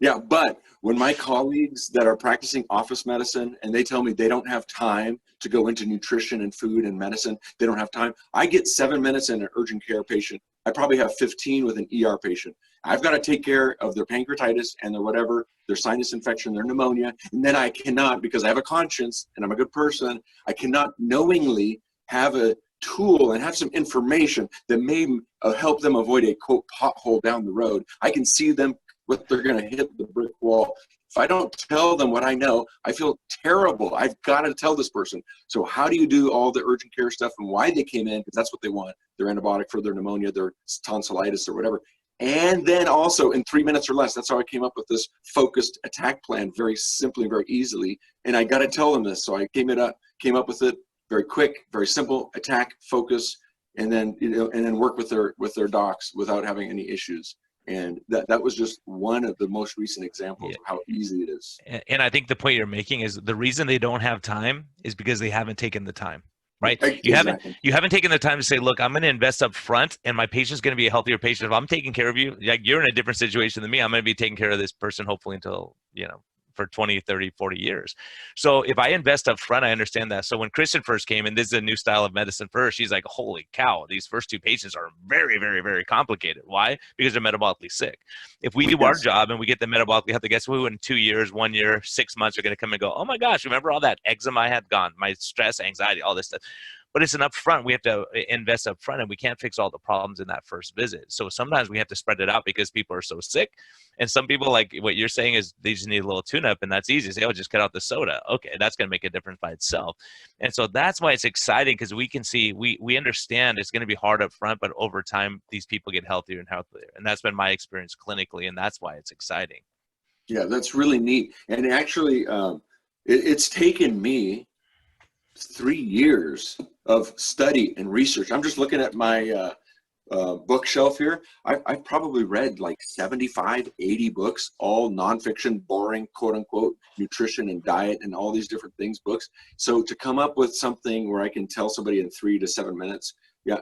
Yeah, but when my colleagues that are practicing office medicine and they tell me they don't have time to go into nutrition and food and medicine, they don't have time. I get 7 minutes in an urgent care patient I probably have 15 with an ER patient. I've got to take care of their pancreatitis and their whatever, their sinus infection, their pneumonia, and then I cannot, because I have a conscience and I'm a good person, I cannot knowingly have a tool and have some information that may help them avoid a quote pothole down the road. I can see them what they're going to hit the brick wall. If I don't tell them what I know, I feel terrible. I've got to tell this person. So how do you do all the urgent care stuff and why they came in? Because that's what they want. Their antibiotic for their pneumonia, their tonsillitis or whatever. And then also in 3 minutes or less, that's how I came up with this focused attack plan very simply, very easily. And I got to tell them this. So I came up with it very quick, very simple, attack, focus, and then, and then work with their docs without having any issues. And that was just one of the most recent examples of how easy it is. And I think the point you're making is the reason they don't have time is because they haven't taken the time, right? Exactly. You haven't taken the time to say, look, I'm going to invest up front and my patient's going to be a healthier patient. If I'm taking care of you, like you're in a different situation than me, I'm going to be taking care of this person hopefully until, for 20, 30, 40 years. So if I invest up front, I understand that. So when Kristin first came, and this is a new style of medicine for her, she's like, holy cow, these first two patients are very, very, very complicated. Why? Because they're metabolically sick. If we do our job and we get them metabolically healthy, guess what? In 2 years, 1 year, 6 months, are going to come and go, oh my gosh, remember all that eczema I had? Gone, my stress, anxiety, all this stuff. But it's an upfront. We have to invest up front, and we can't fix all the problems in that first visit. So sometimes we have to spread it out because people are so sick. And some people, like what you're saying, is they just need a little tune-up, and that's easy. Say, oh, just cut out the soda. Okay, that's going to make a difference by itself. And so that's why it's exciting, because we can see, we understand it's going to be hard up front, but over time, these people get healthier and healthier. And that's been my experience clinically, and that's why it's exciting. Yeah, that's really neat. And actually, it's taken me 3 years of study and research. I'm just looking at my bookshelf here. I've probably read like 75, 80 books, all nonfiction, boring, quote unquote, nutrition and diet and all these different things books. So to come up with something where I can tell somebody in 3 to 7 minutes, yeah,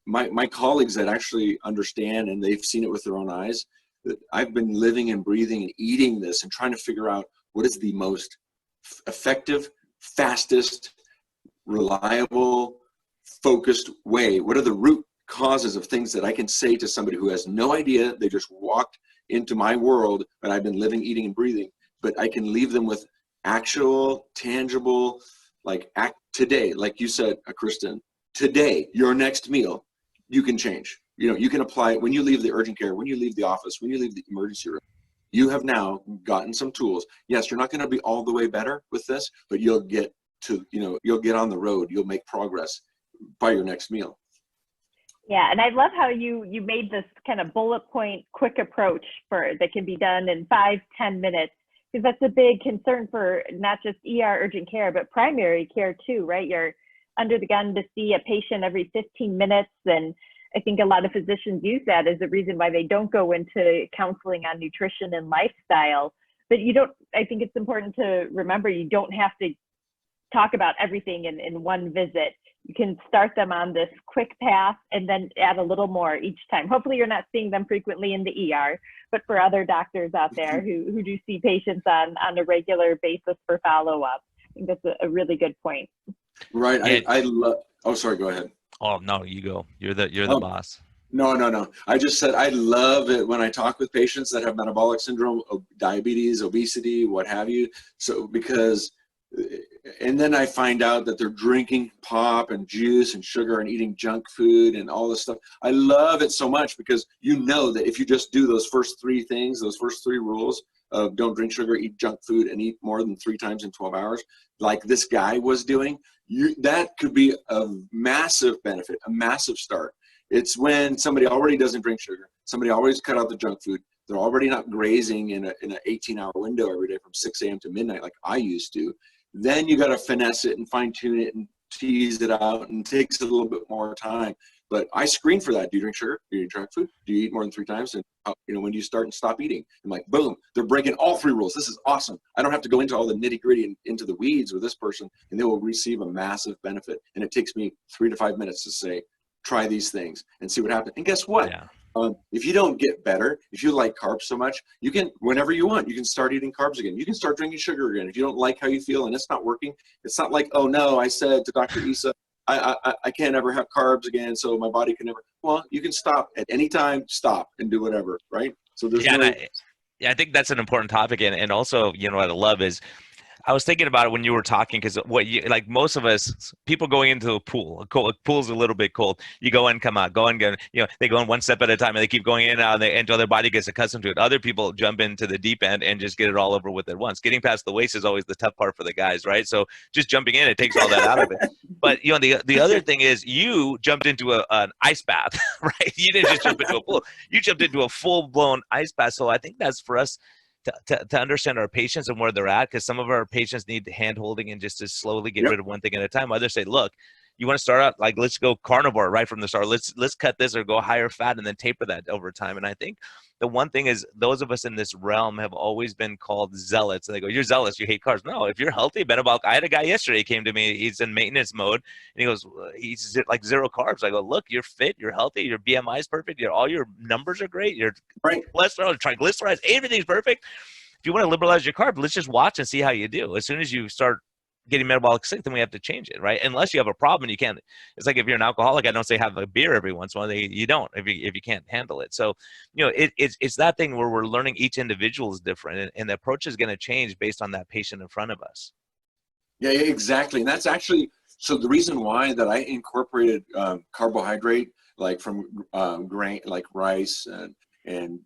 my colleagues that actually understand and they've seen it with their own eyes, that I've been living and breathing and eating this and trying to figure out what is the most effective, fastest, reliable, focused way. What are the root causes of things that I can say to somebody who has no idea? They just walked into my world, but I've been living, eating, and breathing. But I can leave them with actual, tangible, like act today, like you said, Kristin, today, your next meal, you can change. You can apply it when you leave the urgent care, when you leave the office, when you leave the emergency room. You have now gotten some tools. Yes, you're not going to be all the way better with this, but you'll get you'll get on the road. You'll make progress by your next meal. Yeah, and I love how you made this kind of bullet point quick approach that can be done in 5-10 minutes, because that's a big concern for not just ER urgent care, but primary care too, right? You're under the gun to see a patient every 15 minutes. And I think a lot of physicians use that as a reason why they don't go into counseling on nutrition and lifestyle. But I think it's important to remember, you don't have to talk about everything in one visit. You can start them on this quick path and then add a little more each time. Hopefully you're not seeing them frequently in the ER, but for other doctors out there who do see patients on a regular basis for follow-up, I think that's a really good point. Right. I love, oh, sorry, go ahead. Oh, no, you go. You're the boss. No. I just said I love it when I talk with patients that have metabolic syndrome, diabetes, obesity, what have you. So and then I find out that they're drinking pop and juice and sugar and eating junk food and all this stuff. I love it so much because that if you just do those first 3 things, those first 3 rules of don't drink sugar, eat junk food, and eat more than 3 times in 12 hours, like this guy was doing, that could be a massive benefit, a massive start. It's when somebody already doesn't drink sugar, somebody always cut out the junk food, they're already not grazing in an 18-hour window every day from 6 a.m. to midnight like I used to. Then you got to finesse it and fine tune it and tease it out, and it takes a little bit more time. But I screen for that. Do you drink sugar? Do you eat junk food? Do you eat more than 3 times? And when do you start and stop eating? I'm like, boom, they're breaking all 3 rules. This is awesome. I don't have to go into all the nitty gritty and into the weeds with this person, and they will receive a massive benefit. And it takes me 3 to 5 minutes to say, try these things and see what happens. And guess what? Yeah. If you don't get better, if you like carbs so much, you can, whenever you want, you can start eating carbs again. You can start drinking sugar again. If you don't like how you feel and it's not working, it's not like, oh no, I said to Dr. Issa, I can't ever have carbs again, so my body can never. Well, you can stop at any time, stop and do whatever, right? So there's Yeah, no. yeah, I think that's an important topic, and also, you know, what I love is I was thinking about it when you were talking, because what you like, most of us people going into a pool's a little bit cold. You go in, come out, go in, go. You know, they go in one step at a time, and they keep going in and out until their body gets accustomed to it. Other people jump into the deep end and just get it all over with at once. Getting past the waist is always the tough part for the guys, right? So just jumping in, it takes all that out of it. But you know, the other thing is you jumped into an ice bath, right? You didn't just jump into a pool. You jumped into a full blown ice bath. So I think that's for us to understand our patients and where they're at, because some of our patients need hand holding and just to slowly get rid of one thing at a time. Others say, look, you want to start out, like, let's go carnivore right from the start. Let's cut this or go higher fat and then taper that over time. And I think the one thing is, those of us in this realm have always been called zealots. And they go, you're zealous, you hate carbs. No, if you're healthy, metabolic. I had a guy yesterday came to me, he's in maintenance mode, and he goes, he's like 0 carbs. I go, look, you're fit, you're healthy, your BMI is perfect, all your numbers are great, your cholesterol, triglycerides, everything's perfect. If you want to liberalize your carb, let's just watch and see how you do. As soon as you start getting metabolic sick, then we have to change it, right? Unless you have a problem, you can't. It's like if you're an alcoholic, I don't say have a beer every once in a while. You don't if you can't handle it. So, you know, it's that thing where we're learning each individual is different, and the approach is going to change based on that patient in front of us. Yeah, exactly. And that's actually, so the reason why that I incorporated carbohydrate, like from grain, like rice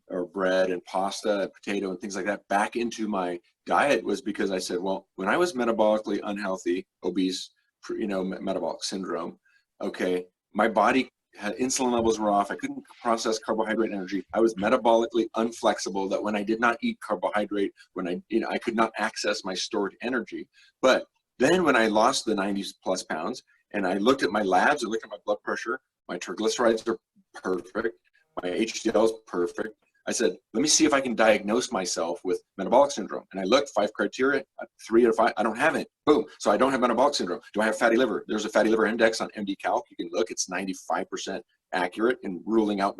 or bread and pasta and potato and things like that, back into my diet, was because I said, well, when I was metabolically unhealthy, obese, you know, metabolic syndrome, okay, my body had insulin levels were off. I couldn't process carbohydrate energy. I was metabolically unflexible, that when I did not eat carbohydrate, when I could not access my stored energy. But then when I lost the 90 plus pounds and I looked at my labs, I looked at my blood pressure, my triglycerides are perfect, my HDL is perfect. I said, let me see if I can diagnose myself with metabolic syndrome. And I looked, 5 criteria, 3 out of 5, I don't have it. Boom. So I don't have metabolic syndrome. Do I have fatty liver? There's a fatty liver index on MD Calc. You can look, it's 95% accurate in ruling out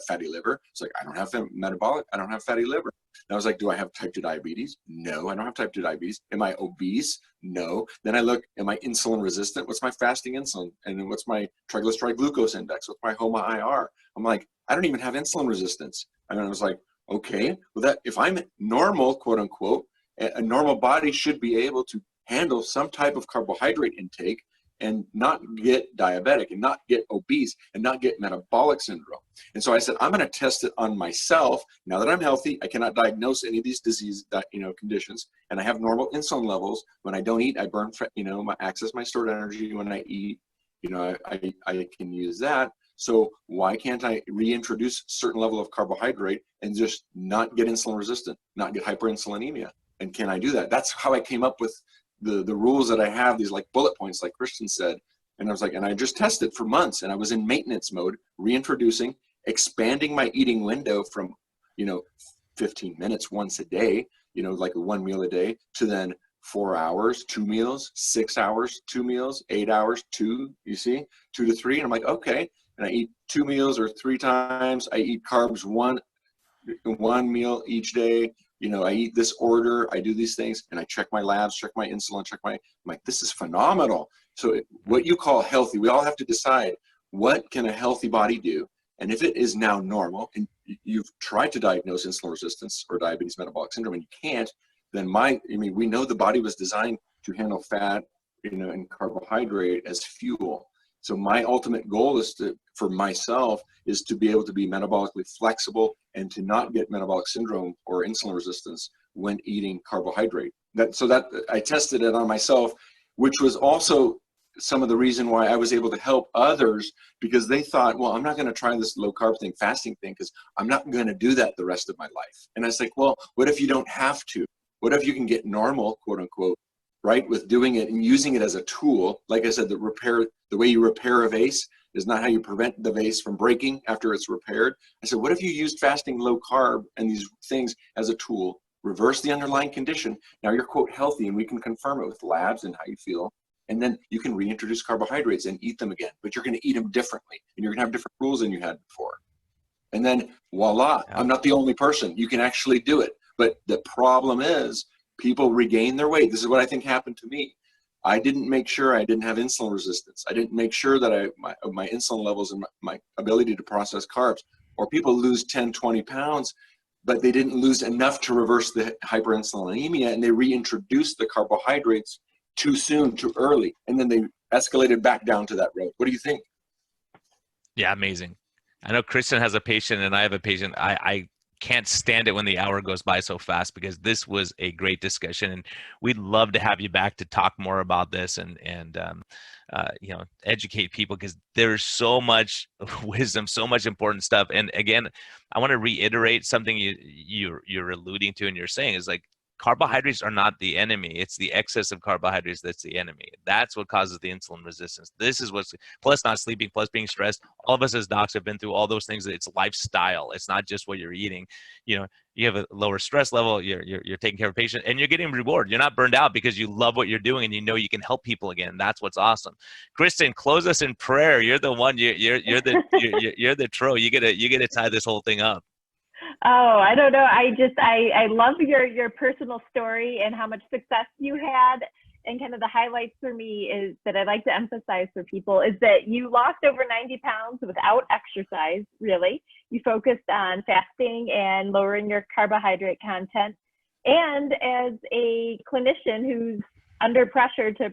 fatty liver. It's like, I don't have metabolic, I don't have fatty liver. And I was like, do I have type 2 diabetes? No, I don't have type 2 diabetes. Am I obese? No. Then I look, am I insulin resistant? What's my fasting insulin? And then what's my triglyceride glucose index? What's my HOMA-IR? I'm like, I don't even have insulin resistance. And I was like, okay, well, that if I'm normal, quote unquote, a normal body should be able to handle some type of carbohydrate intake and not get diabetic and not get obese and not get metabolic syndrome. And so I said, I'm going to test it on myself. Now that I'm healthy, I cannot diagnose any of these disease, conditions, and I have normal insulin levels. When I don't eat, I burn, access my stored energy. When I eat, I can use that. So why can't I reintroduce certain level of carbohydrate and just not get insulin resistant, not get hyperinsulinemia? And can I do that? That's how I came up with the rules that I have, these like bullet points, like Kristin said. And I was like, and I just tested for months, and I was in maintenance mode, reintroducing, expanding my eating window from, 15 minutes once a day, like 1 meal a day, to then 4 hours, 2 meals, 6 hours, 2 meals, 8 hours, 2, 2 to 3. And I'm like, okay. And I eat 2 meals or 3 times. I eat carbs one meal each day. I eat this order, I do these things, and I check my labs, check my insulin, I'm like, this is phenomenal. So what you call healthy, we all have to decide, what can a healthy body do? And if it is now normal, and you've tried to diagnose insulin resistance or diabetes metabolic syndrome and you can't, then we know the body was designed to handle fat, and carbohydrate as fuel. So my ultimate goal for myself is to be able to be metabolically flexible and to not get metabolic syndrome or insulin resistance when eating carbohydrate. So I tested it on myself, which was also some of the reason why I was able to help others, because they thought, well, I'm not going to try this low carb thing, fasting thing, because I'm not going to do that the rest of my life. And I was like, well, what if you don't have to? What if you can get normal, quote unquote, right, with doing it and using it as a tool? Like I said, the way you repair a vase is not how you prevent the vase from breaking after it's repaired. I said, what if you used fasting, low carb, and these things as a tool, reverse the underlying condition? Now you're, quote, healthy, and we can confirm it with labs and how you feel. And then you can reintroduce carbohydrates and eat them again, but you're going to eat them differently, and you're going to have different rules than you had before. And then voila, I'm not the only person. You can actually do it. But the problem is, people regain their weight. This is what I think happened to me. I didn't make sure I didn't have insulin resistance. I didn't make sure that my insulin levels and my ability to process carbs. Or people lose 10, 20 pounds, but they didn't lose enough to reverse the hyperinsulinemia, and they reintroduced the carbohydrates too soon, too early, and then they escalated back down to that road. What do you think? Yeah, amazing. I know Kristin has a patient and I have a patient. I can't stand it when the hour goes by so fast, because this was a great discussion, and we'd love to have you back to talk more about this and you know, educate people, because there's so much wisdom, so much important stuff. And again, I want to reiterate something you're alluding to, and you're saying is like, carbohydrates are not the enemy. It's the excess of carbohydrates that's the enemy. That's what causes the insulin resistance. This is what's, plus not sleeping, plus being stressed. All of us as docs have been through all those things. It's lifestyle. It's not just what you're eating. You know, you have a lower stress level, you're taking care of a patient, and you're getting reward. You're not burned out because you love what you're doing and you know you can help people again. That's what's awesome. Kristin, close us in prayer. You're the one. You're the tro. You get to tie this whole thing up. Oh, I don't know. I love your personal story and how much success you had. And kind of the highlights for me is that I'd like to emphasize for people is that you lost over 90 pounds without exercise, really. You focused on fasting and lowering your carbohydrate content. And as a clinician who's under pressure to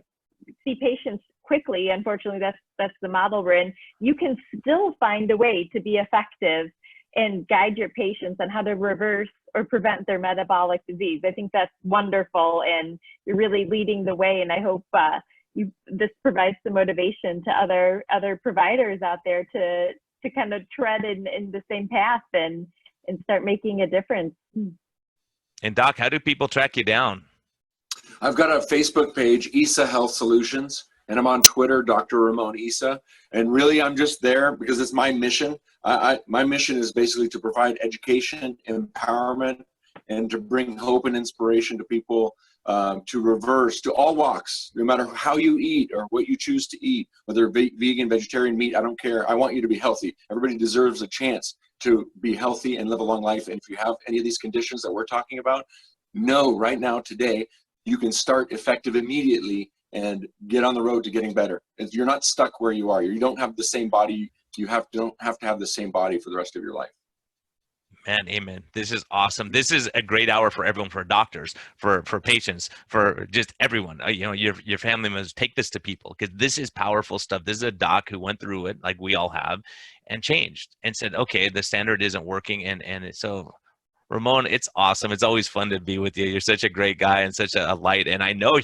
see patients quickly, unfortunately, that's the model we're in, you can still find a way to be effective and guide your patients on how to reverse or prevent their metabolic disease. I think that's wonderful, and you're really leading the way. And I hope this provides some motivation to other providers out there to kind of tread in the same path and start making a difference. And Doc, how do people track you down? I've got a Facebook page, Issa Health Solutions, and I'm on Twitter, Dr. Ramon Issa. And really, I'm just there because it's my mission. My mission is basically to provide education, empowerment, and to bring hope and inspiration to people, to reverse, to all walks, no matter how you eat or what you choose to eat, whether vegan, vegetarian, meat, I don't care. I want you to be healthy. Everybody deserves a chance to be healthy and live a long life. And if you have any of these conditions that we're talking about, know right now, today, you can start effective immediately and get on the road to getting better. If you're not stuck where you are, you don't have the same body, don't have to have the same body for the rest of your life. Man, amen. This is awesome. This is a great hour for everyone, for doctors, for patients, for just everyone. You know, your family members, take this to people, because this is powerful stuff. This is a doc who went through it, like we all have, and changed and said, okay, the standard isn't working. And so, Ramon, it's awesome. It's always fun to be with you. You're such a great guy and such a light. And I know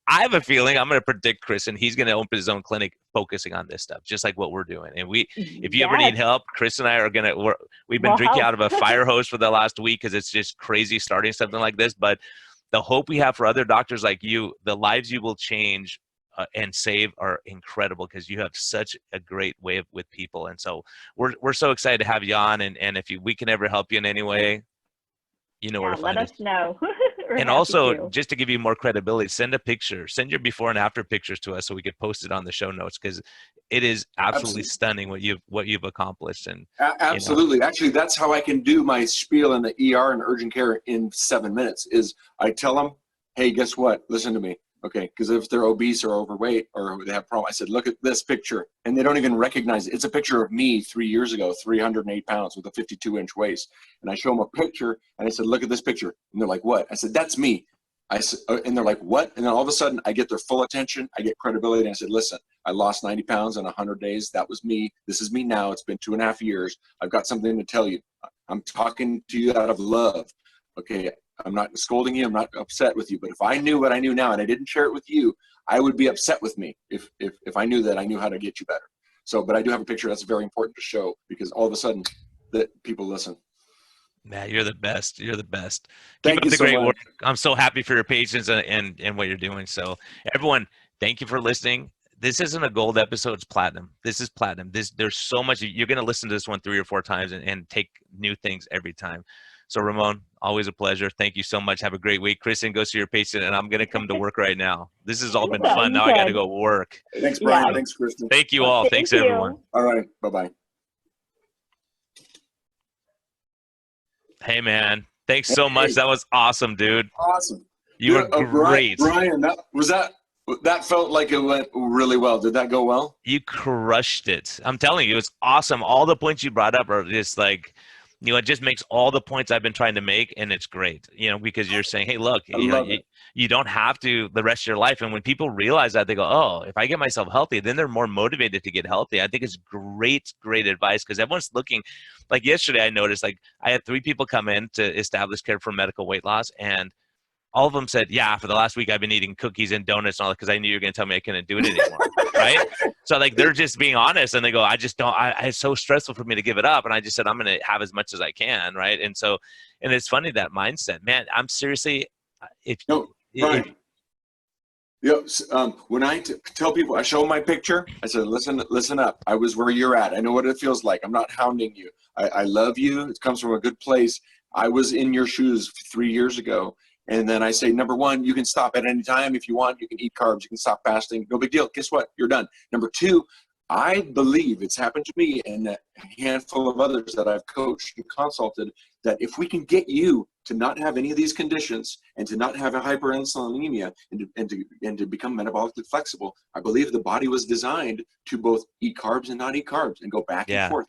I have a feeling, I'm going to predict Chris, and he's going to open his own clinic focusing on this stuff, just like what we're doing. And if you ever need help, Chris and I are going to, we've been drinking out of a fire hose for the last week because it's just crazy starting something like this. But the hope we have for other doctors like you, the lives you will change and save are incredible, because you have such a great way with people. And so we're so excited to have you on. And if we can ever help you in any way, you know where to find us. Let us know. And also, just to give you more credibility, send a picture, send your before and after pictures to us so we could post it on the show notes, because it is absolutely stunning what you've accomplished. And absolutely, you know. Actually, that's how I can do my spiel in the ER and urgent care in 7 minutes. Is I tell them, hey, guess what? Listen to me. Okay, because if they're obese or overweight or they have problems, I said, look at this picture. And they don't even recognize it. It's a picture of me 3 years ago, 308 pounds with a 52-inch waist. And I show them a picture, and I said, look at this picture. And they're like, what? I said, that's me. And they're like, what? And then all of a sudden, I get their full attention. I get credibility. And I said, listen, I lost 90 pounds in 100 days. That was me. This is me now. It's been 2.5 years. I've got something to tell you. I'm talking to you out of love. Okay, I'm not scolding you. I'm not upset with you. But if I knew what I knew now and I didn't share it with you, I would be upset with me if I knew that I knew how to get you better. So, but I do have a picture that's very important to show, because all of a sudden that people listen. Man, you're the best. You're the best. Keep up the great work. I'm so happy for your patients and what you're doing. So everyone, thank you for listening. This isn't a gold episode, it's platinum. This is platinum. There's so much. You're going to listen to this one 3 or 4 times and take new things every time. So Ramon, always a pleasure. Thank you so much. Have a great week. Kristin, go see your patient, and I'm going to come to work right now. This has all been fun. Now I got to go work. Thanks, Brian. Yeah. Thanks, Kristin. Thank you all. Thanks, everyone. All right. Bye-bye. Hey, man. Thanks so much. That was awesome, dude. Awesome. You were great. Brian, was That felt like it went really well. Did that go well? You crushed it. I'm telling you, it's awesome. All the points you brought up are just like, it just makes all the points I've been trying to make, and it's great, because you're saying, hey, look, I love it. you don't have to the rest of your life. And when people realize that, they go, oh, if I get myself healthy, then they're more motivated to get healthy. I think it's great advice, because everyone's looking. Like yesterday, I noticed, like, I had 3 people come in to establish care for medical weight loss, and all of them said, yeah, for the last week I've been eating cookies and donuts and all that because I knew you were going to tell me I couldn't do it anymore, right? So like they're just being honest, and they go, I just don't, it's so stressful for me to give it up. And I just said, I'm going to have as much as I can, right? And so, and it's funny, that mindset, man, I'm seriously, Brian, when I tell people, I show them my picture, I said, listen up. I was where you're at. I know what it feels like. I'm not hounding you. I love you. It comes from a good place. I was in your shoes 3 years ago. And then I say, number 1, you can stop at any time if you want. You can eat carbs. You can stop fasting. No big deal. Guess what? You're done. Number 2, I believe it's happened to me and a handful of others that I've coached and consulted, that if we can get you to not have any of these conditions and to not have a hyperinsulinemia and to become metabolically flexible, I believe the body was designed to both eat carbs and not eat carbs and go back and forth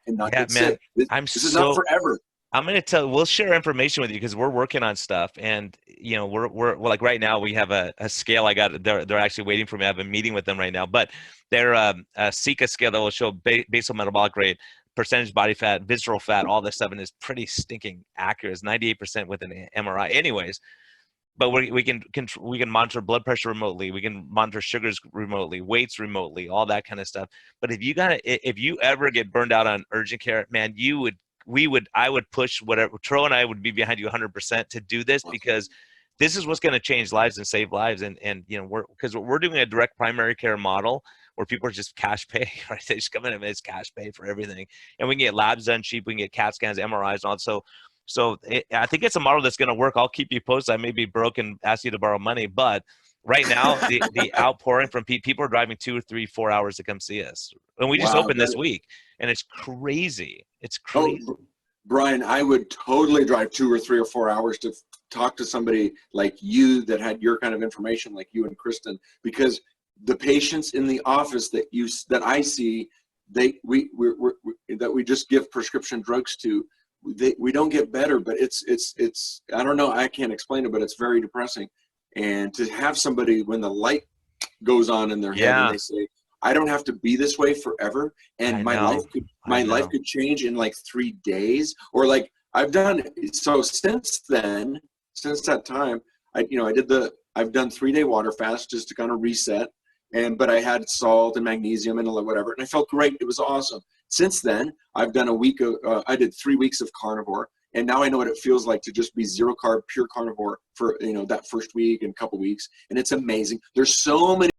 and not get sick. This is not forever. I'm going to we'll share information with you because we're working on stuff, and we're like right now we have a scale. They're actually waiting for me. I have a meeting with them right now, but they're a Sika scale that will show basal metabolic rate, percentage body fat, visceral fat, all this stuff, and is pretty stinking accurate. It's 98% with an MRI. Anyways, but we can monitor blood pressure remotely. We can monitor sugars remotely, weights remotely, all that kind of stuff. But if you ever get burned out on urgent care, man, I would push whatever. Tro and I would be behind you 100% to do this, because this is what's going to change lives and save lives. And we're doing a direct primary care model where people are just cash pay, right? They just come in and it's cash pay for everything. And we can get labs done cheap. We can get CAT scans, MRIs, and all. So I think it's a model that's going to work. I'll keep you posted. I may be broke and ask you to borrow money, but right now the outpouring from people are driving 2 or 3, 4 hours to come see us. And we just opened this week, and it's crazy. It's crazy. Oh, Brian, I would totally drive 2 or 3 or 4 hours to talk to somebody like you that had your kind of information, like you and Kristin, because the patients in the office that I see, that we just give prescription drugs to, we don't get better, but it's I don't know, I can't explain it, but it's very depressing. And to have somebody, when the light goes on in their head and they say, I don't have to be this way forever, and my life could change in like 3 days, or like I've done. So since that time, I've done 3-day water fast just to kind of reset, but I had salt and magnesium and whatever, and I felt great. It was awesome. Since then, I've done I did 3 weeks of carnivore, and now I know what it feels like to just be 0 carb, pure carnivore for that first week and couple weeks, and it's amazing. There's so many